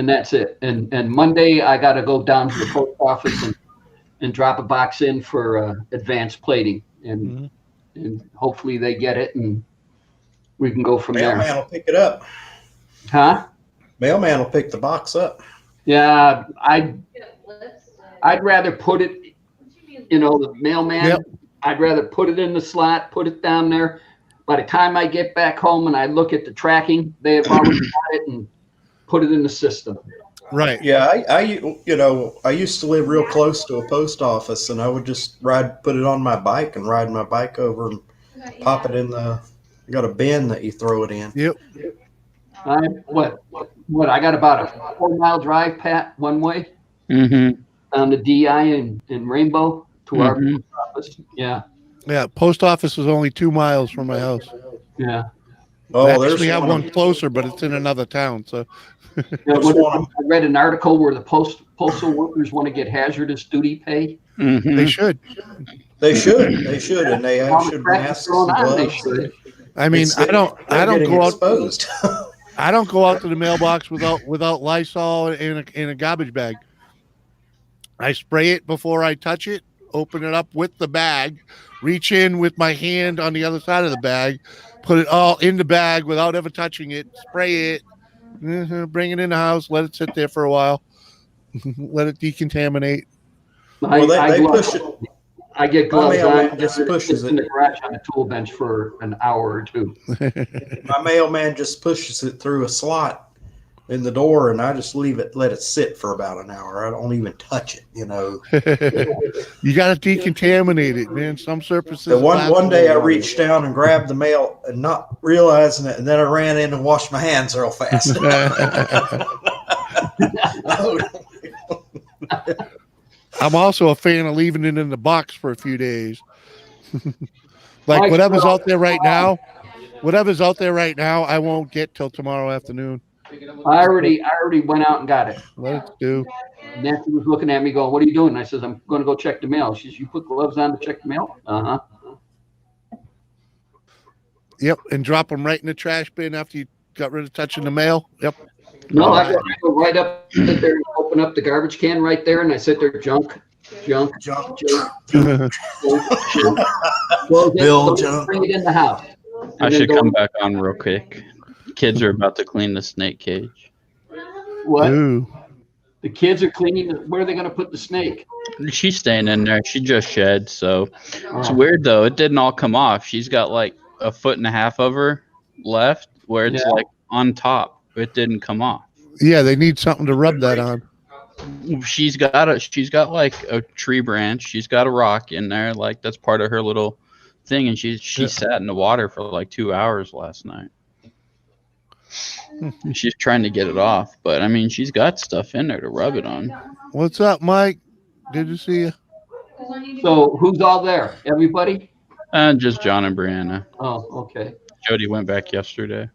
that's it. And Monday I got to go down to the post office and drop a box in for advanced plating, and hopefully they get it and we can go from there. Mailman will pick it up. Huh? Mailman will pick the box up. Yeah, I'd rather put it, the mailman, Yep. I'd rather put it in the slot, put it down there. By the time I get back home and I look at the tracking, they have already got it and put it in the system. Right. Yeah, I used to live real close to a post office, and I would just put it on my bike and ride my bike over and pop it in you got a bin that you throw it in. Yep. I got about a 4-mile drive, Pat, one way Mm-hmm. down to DI in Rainbow to our Mhm. post office. Yeah, Yeah. Post office is only 2 miles from my house. yeah. Oh, I there's actually have one closer, but it's in another town. So Yeah, There's one. I read an article where the postal workers want to get hazardous duty pay. Mm-hmm. they should. They should, and they All the should crap masks going and on, they gloves. should. I mean, It's- I don't they're getting go out. exposed. I don't go out to the mailbox without Lysol in a garbage bag. I spray it before I touch it, open it up with the bag, reach in with my hand on the other side of the bag, put it all in the bag without ever touching it, spray it, bring it in the house, let it sit there for a while, let it decontaminate. Well, they push it. I get gloves mailman on. just pushes in it. the garage on the tool bench for an hour or two. My mailman just pushes it through a slot in the door, and I just let it sit for about an hour. I don't even touch it. You got to decontaminate it, man. Some surfaces. So one last day I longer. reached down and grabbed the mail and not realizing it, and then I ran in and washed my hands real fast. I'm also a fan of leaving it in the box for a few days. Like Mike, whatever's out there right now, I won't get till tomorrow afternoon. I already went out and got it. Let it do. Nancy was looking at me going, "What are you doing?" I says, "I'm going to go check the mail." She says, "You put gloves on to check the mail?" Uh-huh. Yep, and drop them right in the trash bin after you got rid of touching the mail. Yep. No, I go right up, sit there and open up the garbage can right there, and I sit there, junk. Junk. Close it, Bill, close it, junk. bring it in the house. And I then should go- come back on real quick. Kids are about to clean the snake cage. What? Ooh. The kids are cleaning. Where are they going to put the snake? She's staying in there. She just shed, so it's Oh. weird though. It didn't all come off. She's got like a foot and a half of her left, where it's Yeah. like on top. It didn't come off. Yeah, they need something to rub that on. She's got like a tree branch. She's got a rock in there, like that's part of her little thing. And she Yeah. sat in the water for like 2 hours last night. And she's trying to get it off, but I mean, she's got stuff in there to rub it on. What's up, Mike? Good to see you. So who's all there? Everybody? Just John and Brianna. Oh, okay. Jody went back yesterday.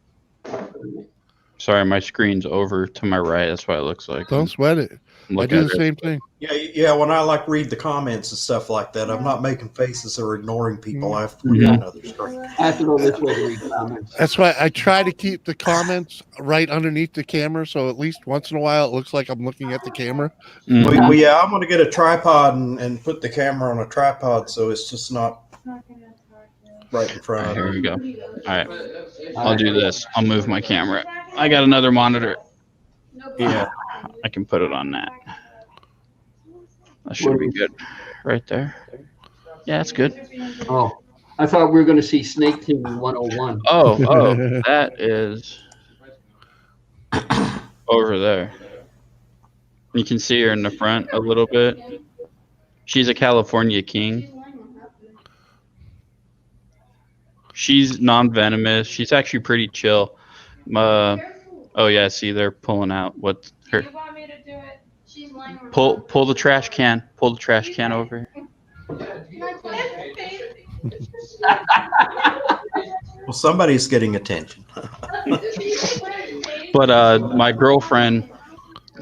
Sorry, my screen's over to my right. That's why it looks like. Don't sweat it. I Look do at the it. same thing. Yeah. When I read the comments and stuff like that, I'm not making faces or ignoring people. I have to read Yeah. another screen. I have to go this way to read comments. That's why I try to keep the comments right underneath the camera, so at least once in a while it looks like I'm looking at the camera. Mhm. Well, yeah, I'm going to get a tripod and put the camera on a tripod so it's just not right in front of Here me. we go. All right, I'll do this. I'll move my camera. I got another monitor. Yeah. I can put it on that. That should be good. Right there. Yeah, that's good. Oh, I thought we were going to see Snake Team 101. Oh, that is over there. You can see her in the front a little bit. She's a California king. She's non-venomous. She's actually pretty chill. Oh yeah, see they're pulling out. What her? You want me to do it? She's lying on Pull the trash can. Pull the trash can over here. Well, somebody's getting attention. But my girlfriend,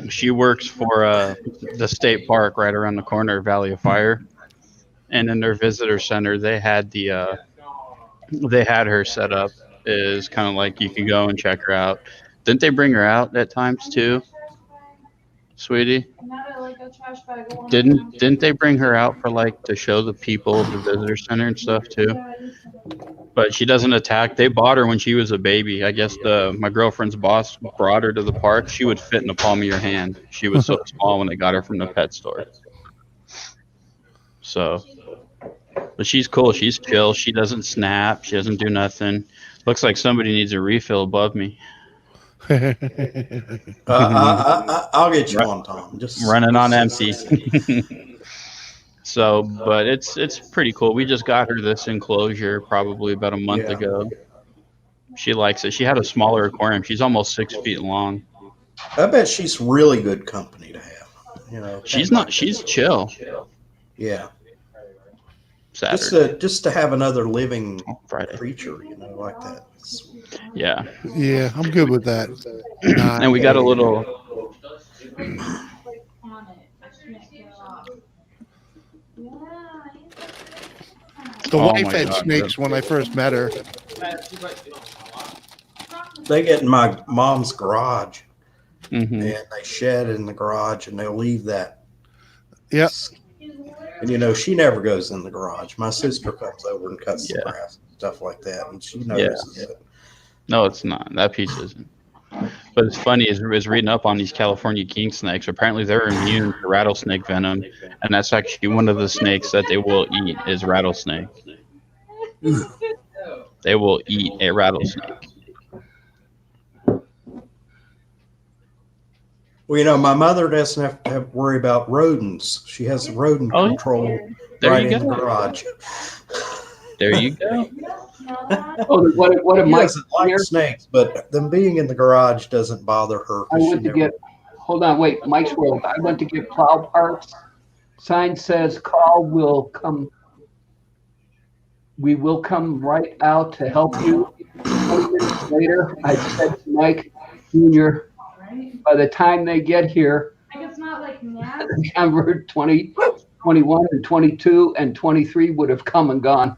she works for the state park right around the corner, Valley of Fire, and in their visitor center they had her set up as kind of like you can go and check her out. Didn't they bring her out at times too, sweetie? Didn't they bring her out for like to show the people the visitor center and stuff too? But she doesn't attack. They bought her when she was a baby. I guess my girlfriend's boss brought her to the park. She would fit in the palm of your hand. She was so small when they got her from the pet store. So, but she's cool. She's chill. She doesn't snap. She doesn't do nothing. Looks like somebody needs a refill above me. I'll get you on, Tom. Just Running on empty. So, but it's pretty cool. We just got her this enclosure probably about a month ago. She likes it. She had a smaller aquarium. She's almost 6 feet long. I bet she's really good company to have. You know, She's chill. Yeah. Saturday. Just to have another living Friday. creature, like that. Yeah. Yeah, I'm good with that. And we got a little. The Oh wife my had God, snakes when I first met her. They get in my mom's garage Mhm. and they shed in the garage and they'll leave that. Yep. And she never goes in the garage. My sister comes over and cuts the Yeah. grass and stuff like that, and she notices it. No, it's not. That piece isn't. But it's funny is reading up on these California king snakes. Apparently, they're immune to rattlesnake venom, and that's actually one of the snakes that they will eat is rattlesnake. They will eat a rattlesnake. Well, my mother doesn't have to worry about rodents. She has rodent Oh, control There right you in the go. garage. There you go. Oh, what am She I doesn't like snakes, but them being in the garage doesn't bother her. I went to get, hold on, wait, Mike's World. I went to get plow parts. Sign says call will come. We will come right out to help you. 20 minutes later, I said to Mike Jr., by the time they get here, It's not like mad. number 20, 21 and 22 and 23 would have come and gone.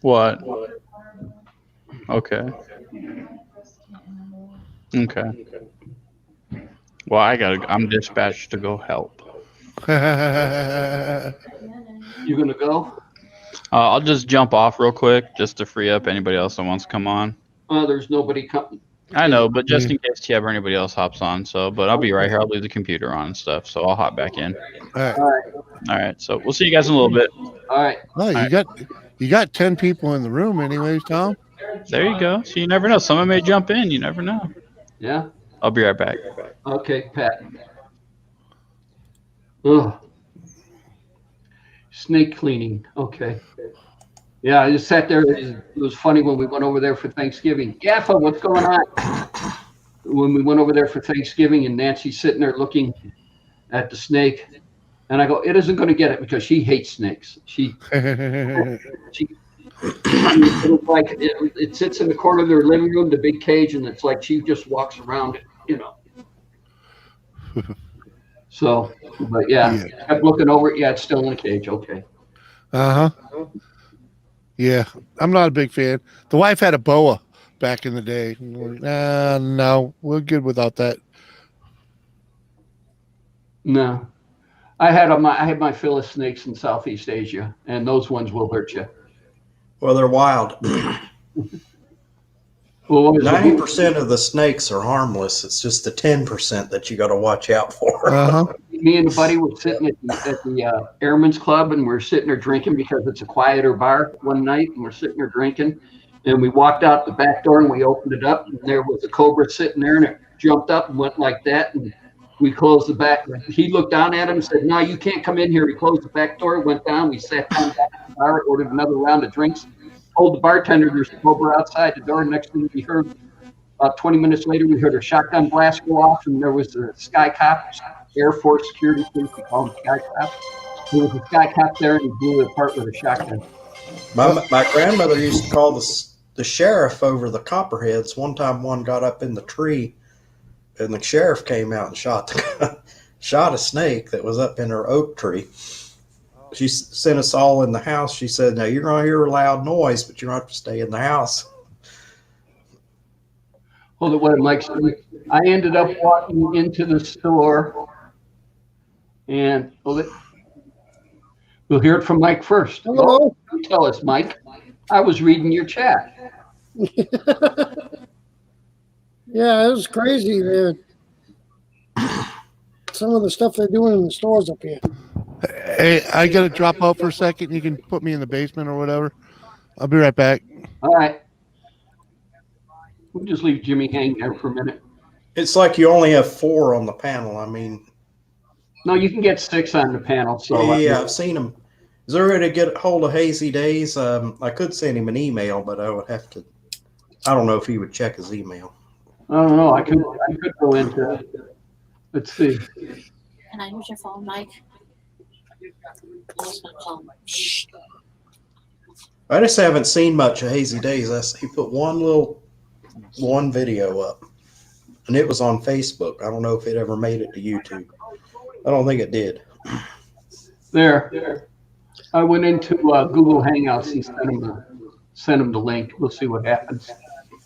What? Okay. Okay. Well, I'm dispatched to go help. You gonna go? I'll just jump off real quick just to free up anybody else that wants to come on. There's nobody coming. I know, but just in case Tieb or anybody else hops on. So, but I'll be right here. I'll leave the computer on and stuff. So I'll hop back in. All right. All right. So we'll see you guys in a little bit. right. Oh, you got 10 people in the room, anyways, Tom. There you go. So you never know. Someone may jump in. You never know. Yeah. I'll be right back. Okay, Pat. Ugh. Snake cleaning. Okay. Yeah, I just sat there. It was funny when we went over there for Thanksgiving. Gaffa, what's going on? When we went over there for Thanksgiving and Nancy's sitting there looking at the snake. And I go, it isn't going to get it because she hates snakes. It's like it sits in the corner of their living room, the big cage, and it's like she just walks around it, So, but yeah, kept looking over it. Yeah, it's still in the cage. Okay. Uh-huh. Yeah, I'm not a big fan. The wife had a boa back in the day. No, we're good without that. No, I had my fill of snakes in Southeast Asia, and those ones will hurt you. Well, they're wild. Well, 90% of the snakes are harmless. It's just the 10% that you got to watch out for. Uh-huh. Me and a buddy were sitting at the Airman's Club, and we're sitting there drinking because it's a quieter bar one night, and we're sitting there drinking, And we walked out the back door and we opened it up and there was a cobra sitting there and it jumped up and went like that. And we closed the back. He looked down at him and said, "No, you can't come in here." He closed the back door, went down. We sat down back at the bar, ordered another round of drinks, told the bartender there's a cobra outside the door. Next thing we heard, about 20 minutes later, we heard a shotgun blast go off and there was a Sky Cop, Air Force security police, we call them Sky Cop. There was a Sky Cop there and he blew it apart with a shotgun. My grandmother used to call the sheriff over the copperheads. One time one got up in the tree and the sheriff came out and shot a snake that was up in her oak tree. She sent us all in the house. She said, "Now you're going to hear a loud noise, but you're going to have to stay in the house." Hold it, what Mike said. I ended up walking into the store and hold it. We'll hear it from Mike first. Hello. You tell us, Mike. I was reading your chat. Yeah, it was crazy, man. Some of the stuff they're doing in the stores up here. Hey, I got to drop out for a second. You can put me in the basement or whatever. I'll be right back. All right. We'll just leave Jimmy hanging there for a minute. It's like you only have 4 on the panel. I mean, No, you can get 6 on the panel. So yeah, I've seen him. Is there a way to get hold of Hazy Days? I could send him an email, but I would have to. I don't know if he would check his email. I don't know. I could go into it. Let's see. Can I use your phone, Mike? I was gonna call him. Shh. I just haven't seen much of Hazy Days. He put one video up, and it was on Facebook. I don't know if it ever made it to YouTube. I don't think it did. There. I went into Google Hangouts and sent him the link. We'll see what happens.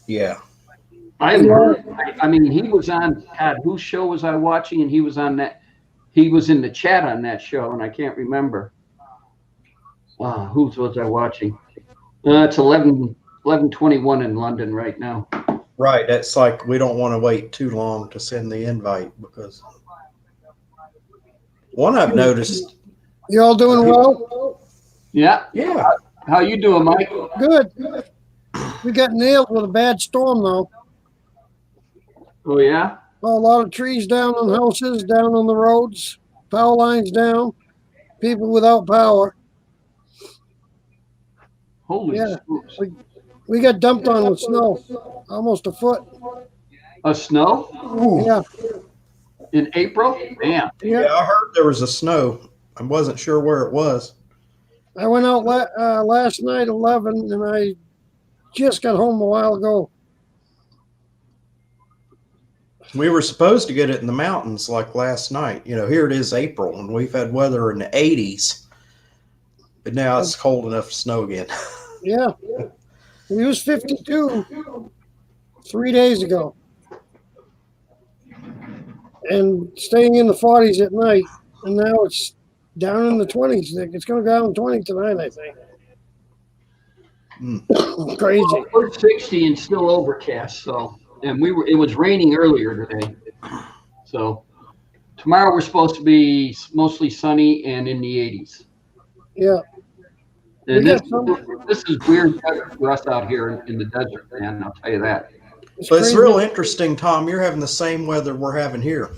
Yeah. I haven't heard. I mean, he was on. God, whose show was I watching? And he was on that. He was in the chat on that show, and I can't remember. Whose was I watching? It's 11:21 in London right now. Right. That's like we don't want to wait too long to send the invite because one I've noticed. You all doing well? Yeah. Yeah. How you doing, Mike? Good. We got nailed with a bad storm, though. Oh yeah. A lot of trees down on houses, down on the roads, power lines down, people without power. Holy Yeah. smokes. We got dumped on with snow, almost a foot. A snow Yeah, in April? Damn. Yeah, I heard there was a snow. I wasn't sure where it was. I went out last night 11, and I just got home a while ago. We were supposed to get it in the mountains like last night. You know, here it is April, and we've had weather in the 80s, but now it's cold enough to snow again. Yeah, it was 52 3 days ago, and staying in the 40s at night, and now it's down in the 20s. It's going to go down 20 tonight, I think. Crazy. Well, we're 60 and still overcast. So, and it was raining earlier today. So tomorrow we're supposed to be mostly sunny and in the 80s. Yeah. And We this, got some- this is weird weather for us out here in the desert, man. I'll tell you that. But it's crazy. real interesting, Tom. You're having the same weather we're having here.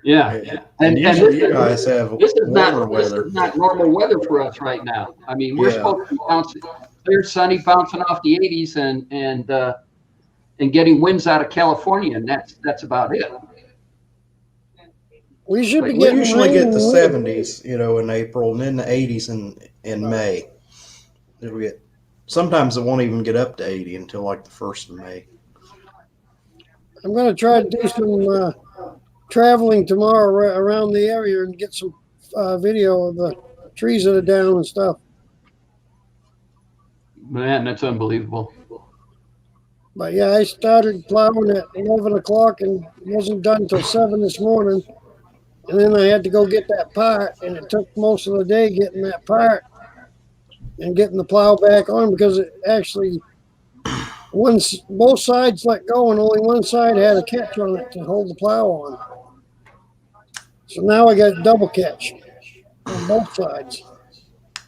Yeah. And usually you guys have This is warmer not weather. normal weather for us right now. I mean, we're Yeah. supposed to be bouncing, clear sunny, bouncing off the 80s and getting winds out of California, and that's about it. We should be We getting usually rain get in the winter. 70s, you know, in April, and then the 80s in May. Then we get, sometimes it won't even get up to 80 until like the 1st of May. I'm going to try to do some traveling tomorrow around the area and get some video of the trees that are down and stuff. Man, that's unbelievable. But yeah, I started plowing at 11 o'clock and wasn't done till 7 this morning. And then I had to go get that part, and it took most of the day getting that part and getting the plow back on because it actually, both sides let go and only one side had a catch on it to hold the plow on. So now I got double catch on both sides.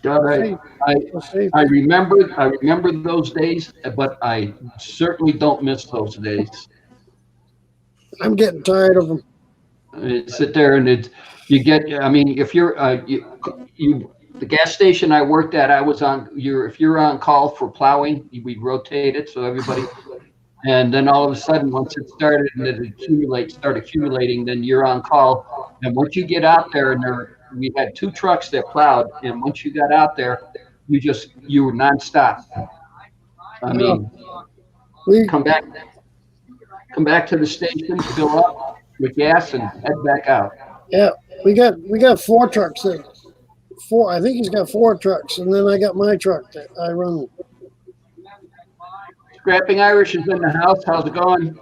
God, Hey, I we'll see. I remember those days, but I certainly don't miss those days. I'm getting tired of them. Sit there and you get, I mean, if you're, the gas station I worked at, I was on, if you're on call for plowing, we rotate it so everybody, and then all of a sudden, once it started and start accumulating, then you're on call. And once you get out there we had 2 trucks that plowed, and once you got out there, you were nonstop. I mean, We come back to the station, fill up with gas and head back out. Yeah, we got 4 trucks there. 4, I think he's got 4 trucks, and then I got my truck that I run. Scrapping Irish is in the house. How's it going?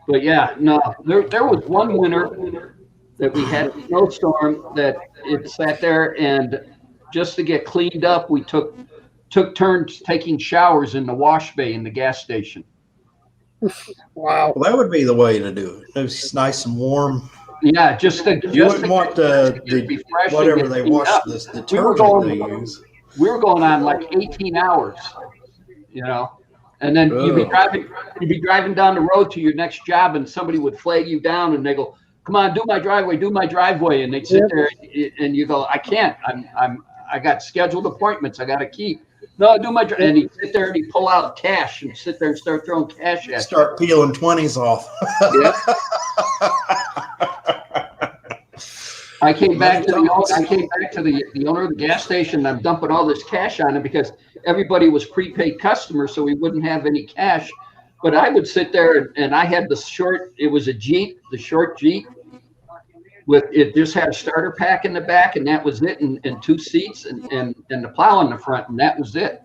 But yeah, no, there was one winter that we had a snowstorm that it sat there, and just to get cleaned up, we took turns taking showers in the wash bay in the gas station. Wow. Well, that would be the way to do it. It's nice and warm. Yeah, You wouldn't want the whatever they wash this detergent they use. We were going on like 18 hours, you know, and then you'd be driving down the road to your next job, and somebody would flag you down, and they go, "Come on, do my driveway," and they'd sit there, and you go, "I can't. I got scheduled appointments. I got to keep." No, do my driveway. And he'd sit there and he'd pull out cash and sit there and start throwing cash at Start peeling 20s off. Yeah. I came back to the owner of the gas station, and I'm dumping all this cash on him because everybody was prepaid customers, so we wouldn't have any cash. But I would sit there, and I had it was a Jeep, the short Jeep, it just had a starter pack in the back, and that was it, and 2 seats and the plow in the front, and that was it.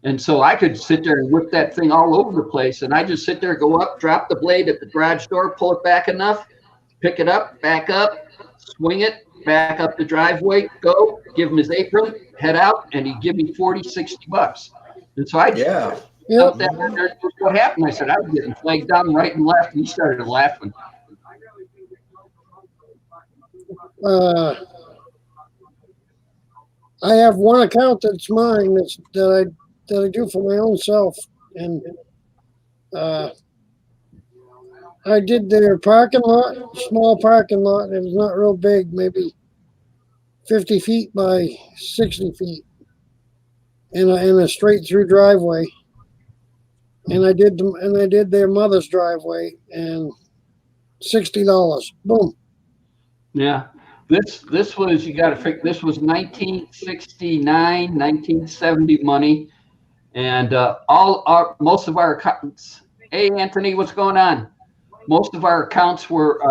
And so I could sit there and whip that thing all over the place, and I just sit there, go up, drop the blade at the garage door, pull it back enough, pick it up, back up, swing it, back up the driveway, go, give him his apron, head out, and he'd give me $40-$60. And so I Yep. what happened? I said, I was getting flagged down right and left, and he started laughing. I have one account that's mine that I do for my own self, and I did their parking lot, small parking lot. It was not real big, maybe 50 feet by 60 feet, in a straight through driveway. And I did their mother's driveway, and $60. Boom. Yeah. This was, you got to figure, this was 1969, 1970 money. And most of our accounts, hey, Anthony, what's going on? Most of our accounts were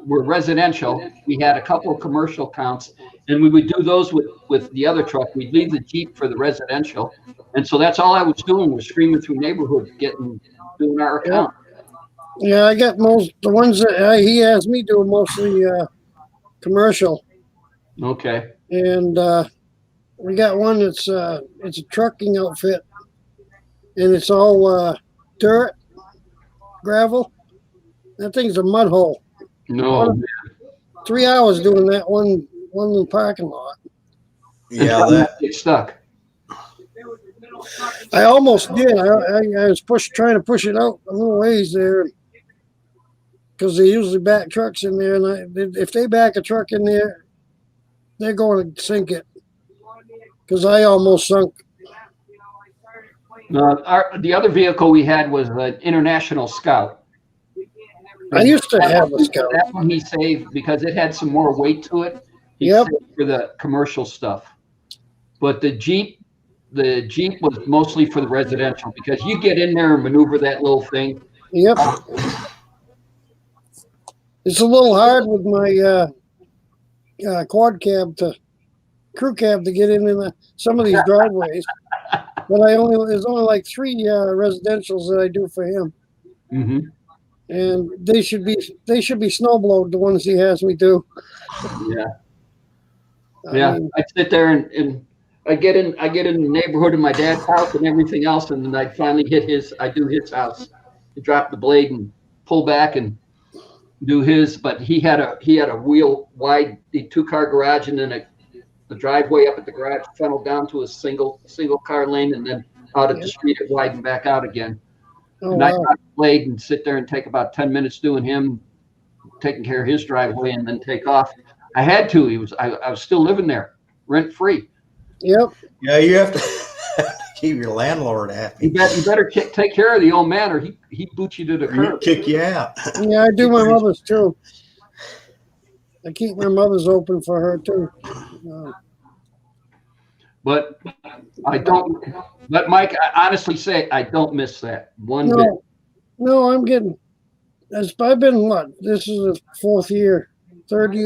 residential. We had a couple of commercial accounts, and we would do those with the other truck. We'd leave the Jeep for the residential. And so that's all I was doing, was screaming through neighborhoods, doing our account. Yeah, I got the ones that he has me do mostly commercial. Okay. And we got one that's it's a trucking outfit, and it's all dirt, gravel. That thing's a mud hole. No. 3 hours doing that one parking lot. Yeah, that gets stuck. I almost did. I was trying to push it out a little ways there, because they usually back trucks in there, and if they back a truck in there, they're going to sink it. Because I almost sunk. The other vehicle we had was an International Scout. I used to have a Scout. That one he saved because it had some more weight to it. He Yep. saved for the commercial stuff. But the Jeep was mostly for the residential, because you get in there and maneuver that little thing. Yep. It's a little hard with my quad cab crew cab to get in some of these driveways. But there's only like 3 residentials that I do for him. Mm-hmm. And they should be snowblowed, the ones he has me do. Yeah. I'd sit there and I get in the neighborhood of my dad's house and everything else, and then I'd finally do his house. I drop the blade and pull back and do his, but he had a wheel wide 2-car garage, and then the driveway up at the garage funneled down to a single car lane, and then out at the street it widened back out again. Oh, And I wow. got Blade and sit there and take about 10 minutes doing him, taking care of his driveway, and then take off. I had to. I was still living there, rent free. Yep. Yeah, you have to keep your landlord happy. You better take care of the old man, or he boot you to the Or he'll curb. kick you out. Yeah, I do my mother's too. I keep my mother's open for her too. But I don't. But Mike, I honestly say I don't miss that one bit. No, I'm getting. I've been what? This is the fourth year. 3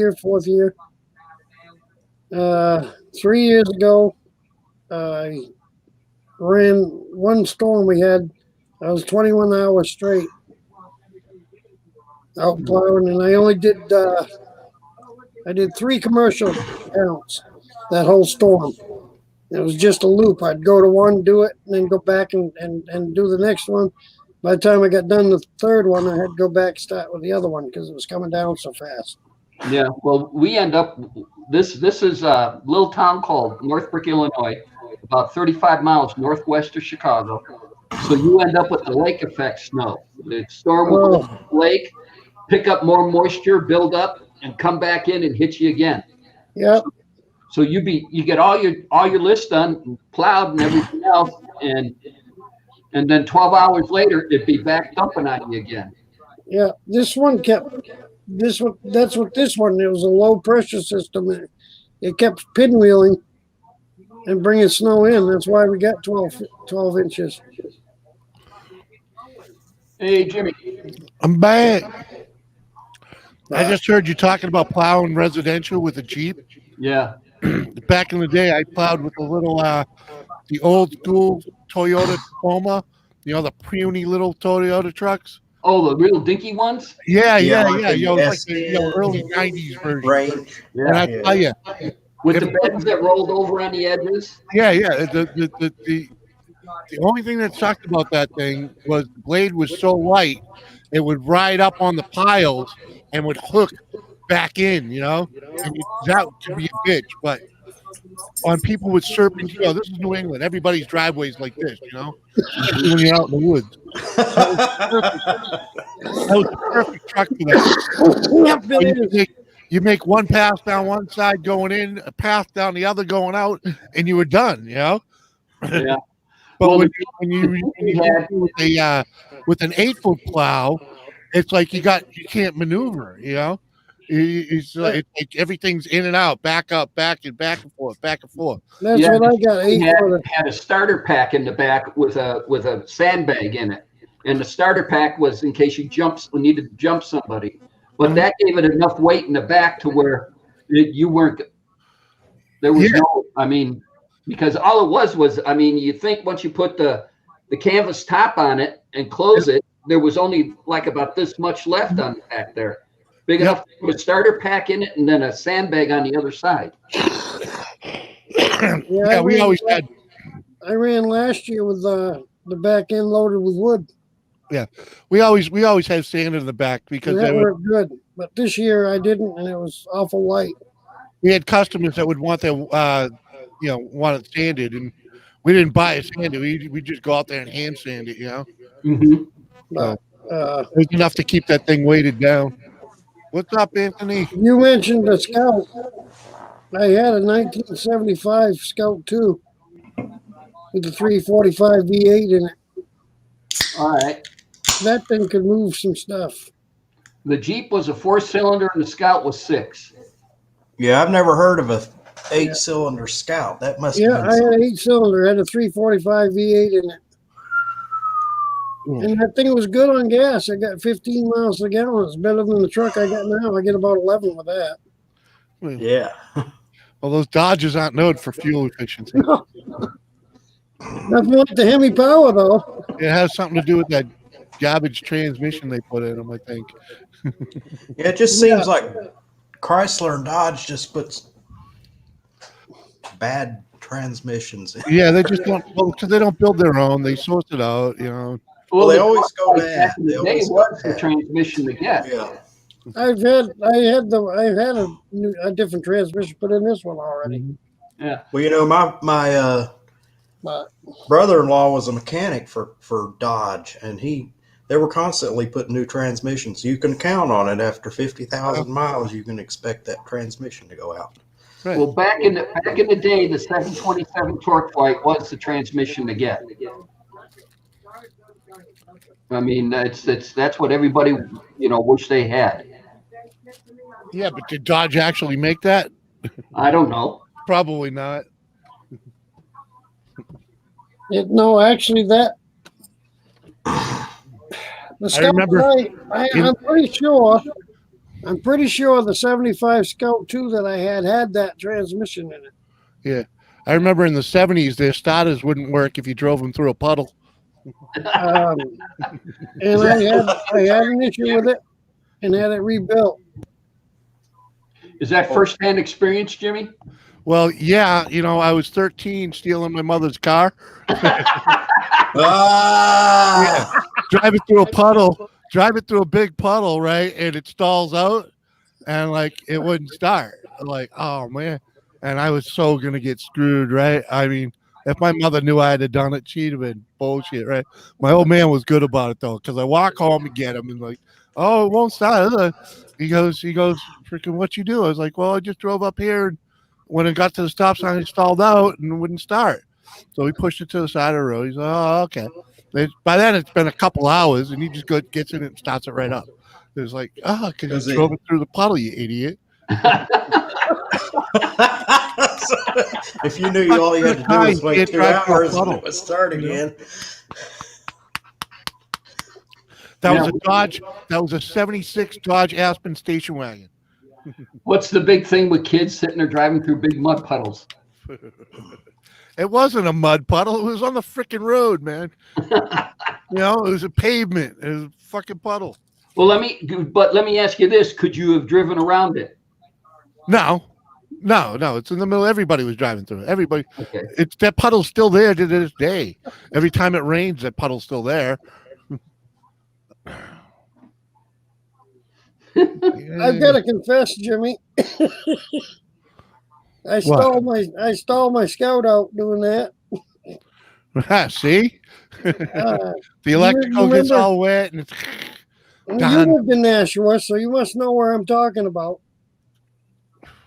years ago, I ran one storm we had. I was 21 hours straight out plowing, and I only did. I did 3 commercial counts that whole storm. It was just a loop. I'd go to one, do it, and then go back and do the next one. By the time I got done the third one, I had to go back and start with the other one because it was coming down so fast. Yeah. Well, we end up. This is a little town called Northbrook, Illinois, about 35 miles northwest of Chicago. So you end up with the lake effect snow. The storm will go to the lake, pick up more moisture, build up, and come back in and hit you again. Yep. So you get all your lists done, plowed and everything else, and then 12 hours later it'd be back dumping on you again. Yeah. This one kept. This one. That's what this one. It was a low pressure system. It kept pinwheeling and bringing snow in. That's why we got 12 inches. Hey Jimmy. I'm back. I just heard you talking about plowing residential with a Jeep. Yeah. Back in the day, I plowed with a little, the old school Toyota Tacoma, the puny little Toyota trucks. Oh, the real dinky ones? Yeah. Yeah, It like was like the the early 90s version. Range. And I tell you, With the beds that rolled over on the edges? yeah. The only thing that sucked about that thing was the blade was so light, it would ride up on the piles and would hook back in, and that could be a bitch. But on people with serpentine, this is New England. Everybody's driveway is like this, especially when you're out in the woods. That was the perfect truck for that. You make one pass down one side going in, a pass down the other going out, and you were done. Yeah. But Well, when you with an 8-foot plow, it's like you can't maneuver. It's like everything's in and out, back up, back and forth, back and forth. That's Yeah. what I got. We 8 for the. had a starter pack in the back with a sandbag in it. And the starter pack was in case you needed to jump somebody. But that gave it enough weight in the back to where you weren't, there was because all it was, you think once you put the canvas top on it and close it, there was only like about this much left on the back there. Big enough to put a starter pack in it and then a sandbag on the other side. Yeah, we always had. I ran last year with the back end loaded with wood. Yeah, we always had sand in the back because That worked good. But this year I didn't, and it was awful light. we had customers that would want their want it sanded, and we didn't buy it sanded. We just go out there and hand sand it. Mm-hmm. But It was enough to keep that thing weighted down. What's up, Anthony? you mentioned the Scout. I had a 1975 Scout too, with the 345 V8 in it. All right. That thing could move some stuff. The Jeep was a 4-cylinder and the Scout was 6. Yeah, I've never heard of a 8-cylinder Scout. That must Yeah, have I been had an 8-cylinder, had a 345 V8 in it. And that thing was good on gas. I got 15 miles a gallon. It's better than the truck I got now. I get about 11 with that. Yeah. Well, those Dodges aren't known for fuel efficiency. Nothing like the Hemi power, though. It has something to do with that garbage transmission they put in them, I think. Yeah, it just seems like Chrysler and Dodge just puts bad transmissions in. Yeah, they just don't, because they don't build their own. They source it out, Well, they the always go Back bad. in the They day always go was the bad. transmission to get. Yeah. I had a different transmission put in this one already. Well, you know, my But brother-in-law was a mechanic for Dodge, and they were constantly putting new transmissions. You can count on it. After 50,000 miles, you can expect that transmission to go out. Right. Well, back in the day, the 727 torque flight was the transmission to get. I mean, that's what everybody, wish they had. Yeah, but did Dodge actually make that? I don't know. Probably not. no, actually, that the Scout remember I'm pretty sure. I'm pretty sure the 75 Scout 2 that I had that transmission in it. Yeah. I remember in the 70s, their starters wouldn't work if you drove them through a puddle. And I had an issue with it and had it rebuilt. Is that firsthand experience, Jimmy? Well, yeah, I was 13 stealing my mother's car. Ah! Yeah. Driving through a big puddle, right? And it stalls out and it wouldn't start. I'm like, oh man. And I was so gonna get screwed, right? I mean, if my mother knew I had done it, she'd have been bullshit, right? My old man was good about it though, because I walk home and get him and oh, it won't start. He goes, freaking what you do? I was like, well, I just drove up here and when it got to the stop sign, it stalled out and wouldn't start. So we pushed it to the side of the road. He's like, oh, okay. By then, it's been a couple hours, and he just gets in it and starts it right up. It's like, because you drove it through the puddle, you idiot. If you knew all you had to do was wait 2 hours and it would start again. That was a Dodge. That was a 76 Dodge Aspen station wagon. What's the big thing with kids sitting there driving through big mud puddles? It wasn't a mud puddle. It was on the freaking road, man. It was a pavement. It was a fucking puddle. Well, let me ask you this: could you have driven around it? No. It's in the middle. Everybody was driving through it. Everybody. Okay. That puddle's still there to this day. Every time it rains, that puddle's still there. I've got to confess, Jimmy. I stole my Scout out doing that. See, the electrical gets all wet and it's you lived in Nashua, so you must know where I'm talking about.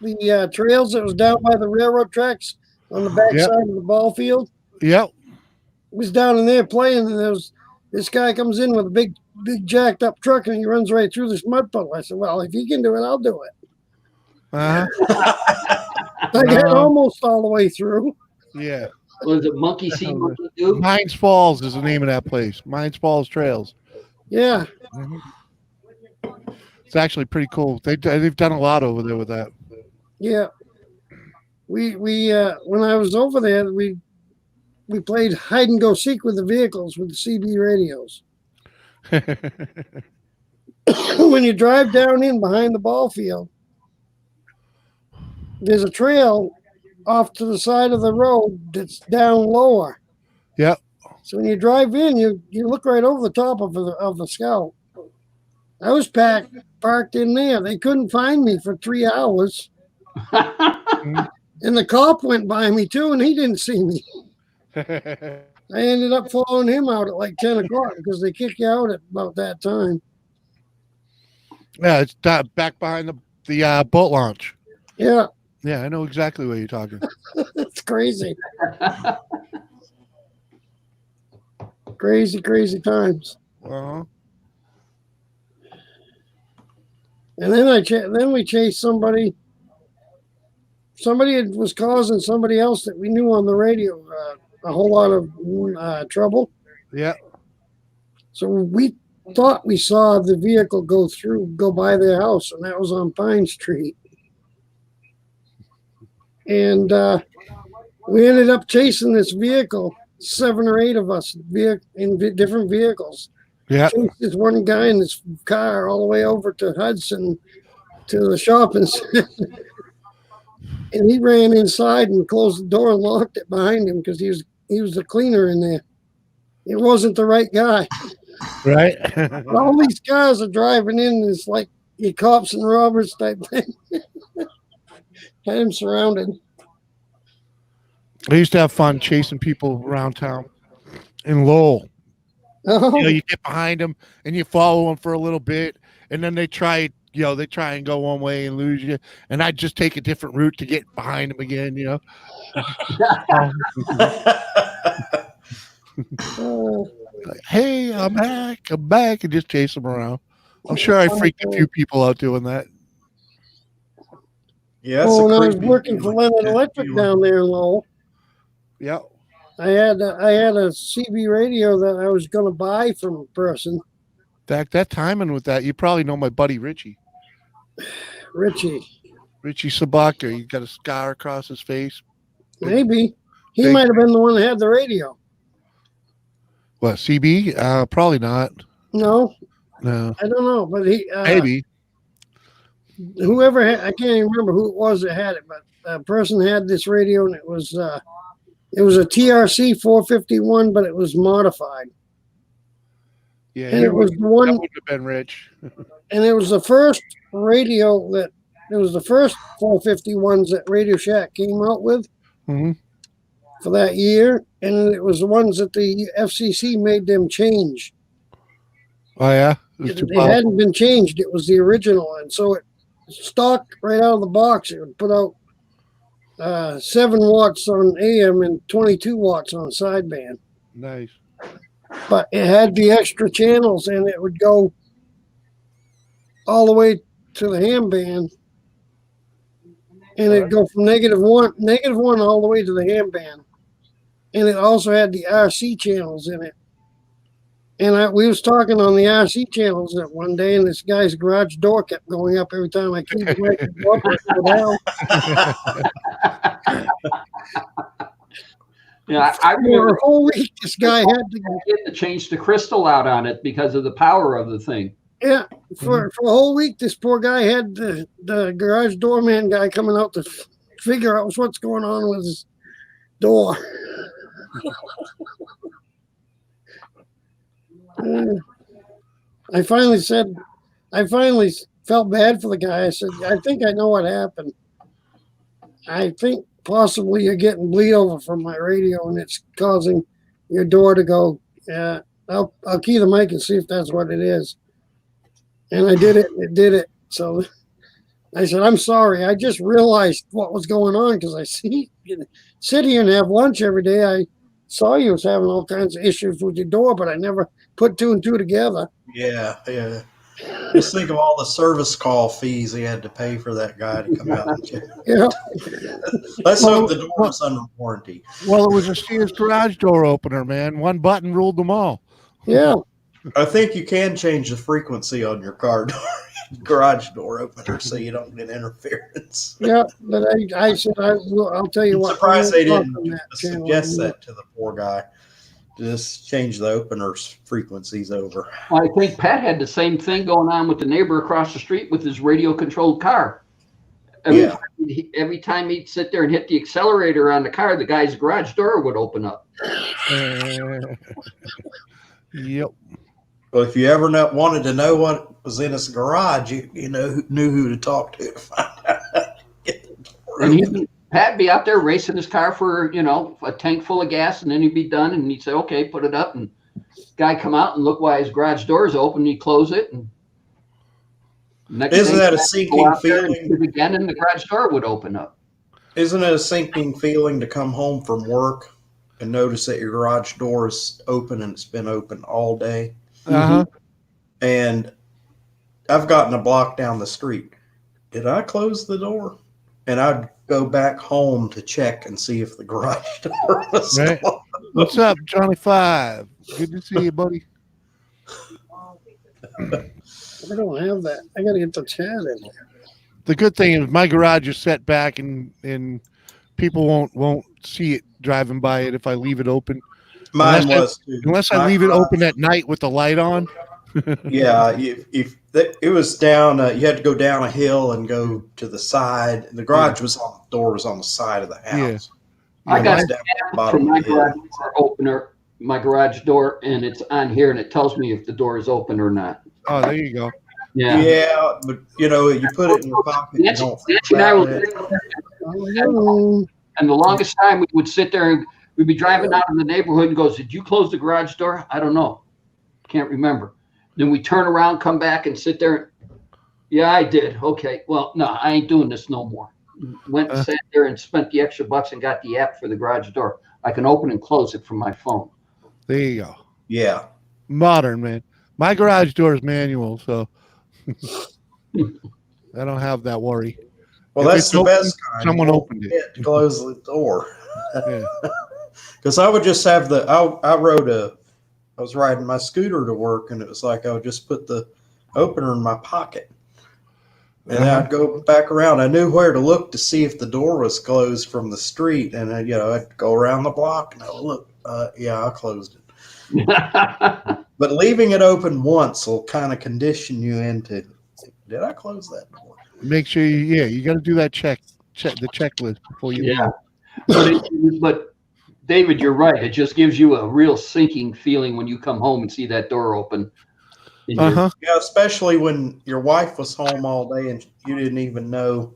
The trails that was down by the railroad tracks on the back side of the ball field. Yep. Was down in there playing, and this guy comes in with a big jacked up truck, and he runs right through this mud puddle. I said, well, if he can do it, I'll do it. I got almost all the way through. Yeah. Was it Monkey See, Monkey Do? Mines Falls is the name of that place. Mines Falls Trails. Yeah. It's actually pretty cool. They've done a lot over there with that. Yeah. We when I was over there, we played hide and go seek with the vehicles with the CB radios. When you drive down in behind the ball field, there's a trail off to the side of the road that's down lower. Yep. So when you drive in, you look right over the top of the Scout. I was parked in there. They couldn't find me for 3 hours. And the cop went by me too, and he didn't see me. I ended up following him out at like 10 o'clock because they kick you out at about that time. Yeah, it's back behind the boat launch. Yeah. Yeah, I know exactly what you're talking. It's crazy. Crazy times. Uh-huh. And then we chased somebody. Somebody was causing somebody else that we knew on the radio a whole lot of trouble. Yeah. So we thought we saw the vehicle go by their house, and that was on Pine Street. And we ended up chasing this vehicle, 7 or 8 of us in different vehicles. Yeah. Chased this one guy in his car all the way over to Hudson to the shopping center. And he ran inside and closed the door and locked it behind him because he was the cleaner in there. It wasn't the right guy. Right. But all these cars are driving in. It's like your cops and robbers type thing. Had him surrounded. I used to have fun chasing people around town in Lowell. Oh, You get behind them and you follow them for a little bit, and then they try and go one way and lose you, and I'd just take a different route to get behind them again. Like, hey, I'm back, and just chase them around. I'm sure I freaked a few people out doing that. Yeah, when I was working for Leonard Electric down there in Lowell, Yeah. I had a CB radio that I was going to buy from a person, That timing with that, you probably know my buddy Richie Richie. Sabaka. He got a scar across his face. Maybe he Big- might have been the one that had the radio. What, CB? Probably not. No, No, I don't know, but he maybe. whoever I can't even remember who it was that had it, but a person had this radio and it was a TRC 451, but it was modified, Yeah, and it was the one, that would have been Rich. and it was the first radio that it was the first 451s that Radio Shack came out with Mhm. for that year, and it was the ones that the FCC made them change. Oh yeah, it was It, too it powerful. hadn't been changed. It was the original, and so it stock right out of the box. It would put out 7 watts on AM and 22 watts on sideband. Nice. But it had the extra channels, and it would go all the way to the ham band, and it'd go from -1 all the way to the ham band, and it also had the RC channels in it. And we was talking on the RC channels that one day, and this guy's garage door kept going up every time I keep it up or go down. Yeah, I For remember a whole week, this guy had to getting to change the crystal out on it because of the power of the thing. Yeah, for a whole week, this poor guy had the garage doorman guy coming out to figure out what's going on with his door. I finally felt bad for the guy. I said, I think I know what happened. I think possibly you're getting bleed over from my radio and it's causing your door to go. I'll key the mic and see if that's what it is. And I did it. It did it. So I said, I'm sorry. I just realized what was going on because I see you sit here and have lunch every day. I saw you was having all kinds of issues with your door, but I never put 2 and 2 together. Yeah. Just think of all the service call fees he had to pay for that guy to come out and check. Yeah. Let's hope the door was under warranty. Well, it was a Sears garage door opener, man. One button ruled them all. Yeah. I think you can change the frequency on your car door, garage door opener so you don't get interference. Yeah. But I said, I'll tell you I'm what. surprised they I won't didn't talk on that channel suggest anymore. that to the poor guy. Just change the opener's frequencies over. Well, I think Pat had the same thing going on with the neighbor across the street with his radio controlled car. Every time he'd sit there and hit the accelerator on the car, the guy's garage door would open up. Yep. Well, if you ever wanted to know what was in his garage, you knew who to talk to find out how to get the door open. Pat'd be out there racing his car for, a tank full of gas, and then he'd be done, and he'd say, okay, put it up, and guy come out and look why his garage door is open, he'd close it, and Isn't that a sinking feeling? Again, and the garage door would open up. Isn't it a sinking feeling to come home from work and notice that your garage door is open and it's been open all day? Uh-huh. And I've gotten a block down the street. Did I close the door? And I'd go back home to check and see if the garage door was Right. still open. What's up, Johnny Five? Good to see you, buddy. I don't have that. I got to get the chat in here. The good thing is my garage is set back, and people won't see it driving by it if I leave it open. Mine Unless I- was too. Unless I My leave it garage- open at night with the light on. Yeah, if it was down, you had to go down a hill and go to the side. The garage door was on the side of the house. I And got it's it down at the from bottom my of the hill. garage door opener, my garage door, and it's on here, and it tells me if the door is open or not. Oh, there you go. Yeah. But you put it in your pocket. You don't think Nancy and I about were, it. Oh, And the longest time we would sit there and we'd be driving out in the neighborhood and goes, did you close the garage door? I don't know. Can't remember. Then we turn around, come back and sit there. Yeah, I did. Okay. Well, no, I ain't doing this no more. Went and sat there and spent the extra bucks and got the app for the garage door. I can open and close it from my phone. There you go. Yeah. Modern, man. My garage door is manual, so I don't have that worry. Well, If that's it's the open, best kind. someone You won't opened it. forget to close the door. Yeah. Because I would just have I was riding my scooter to work, and it was like I would just put the opener in my pocket. And then I'd go back around. I knew where to look to see if the door was closed from the street. And I'd go around the block and I'd look, yeah, I closed it. But leaving it open once will kind of condition you into, did I close that door? Make sure you got to do that check the checklist before you. Yeah. But David, you're right. It just gives you a real sinking feeling when you come home and see that door open. Uh-huh. Yeah, especially when your wife was home all day and you didn't even know,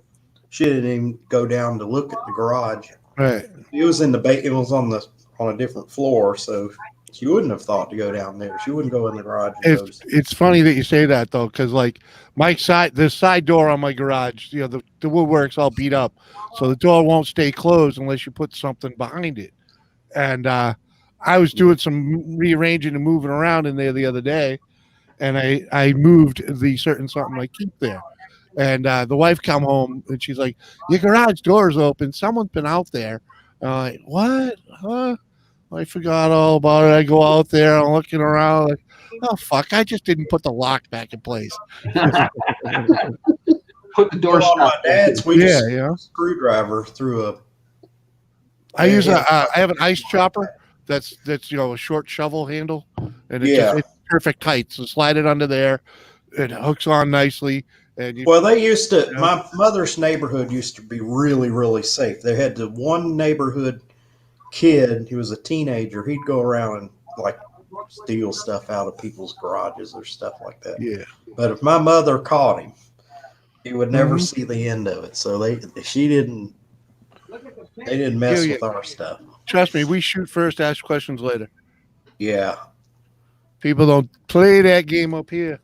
she didn't even go down to look at the garage. Right. It was in it was on a different floor, so she wouldn't have thought to go down there. She wouldn't go in the garage. It's funny that you say that though, because like the side door on my garage, the woodwork's all beat up, so the door won't stay closed unless you put something behind it. And I was doing some rearranging and moving around in there the other day, and I moved the certain something I keep there. And the wife come home and she's like, "Your garage door's open. Someone's been out there." And I'm like, "What? Huh?" I forgot all about it. I go out there, I'm looking around like, oh fuck, I just didn't put the lock back in place. Put the door on my dad's, we just screwdriver through a. I have an ice chopper that's a short shovel handle, and it's perfect height. So slide it under there, it hooks on nicely. And they used to. My mother's neighborhood used to be really, really safe. They had the one neighborhood kid. He was a teenager. He'd go around and like steal stuff out of people's garages or stuff like that. Yeah. But if my mother caught him, he would never see the end of it. So they didn't mess with our stuff. Trust me, we shoot first, ask questions later. Yeah. People don't play that game up here.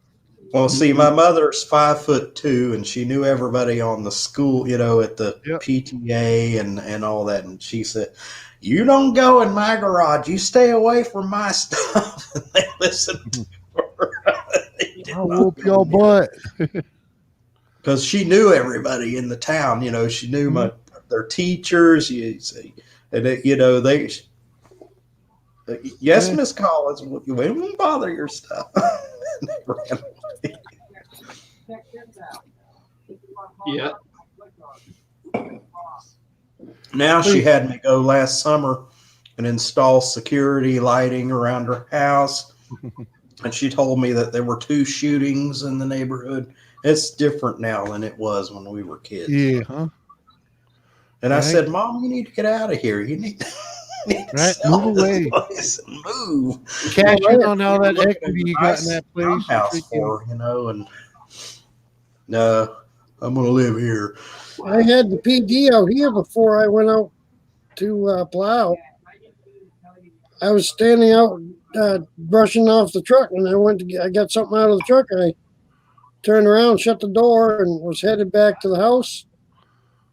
Well, see, my mother's 5'2", and she knew everybody on the school, at the PTA and all that. And she said, "You don't go in my garage. You stay away from my stuff." And they listened to her. I'll whoop your butt. Because she knew everybody in the town. She knew their teachers. Yes, Miss Collins, we won't bother your stuff. They ran away. Yeah. Now she had me go last summer and install security lighting around her house. And she told me that there were 2 shootings in the neighborhood. It's different now than it was when we were kids. Yeah. Huh? And I said, "Mom, you need to get out of here. You need right, move away. Move. Cash in on all that equity you got in that place. House for, and no, I'm going to live here." I had the PD out here before I went out to plow. I was standing out brushing off the truck, and I got something out of the truck. I turned around, shut the door, and was headed back to the house.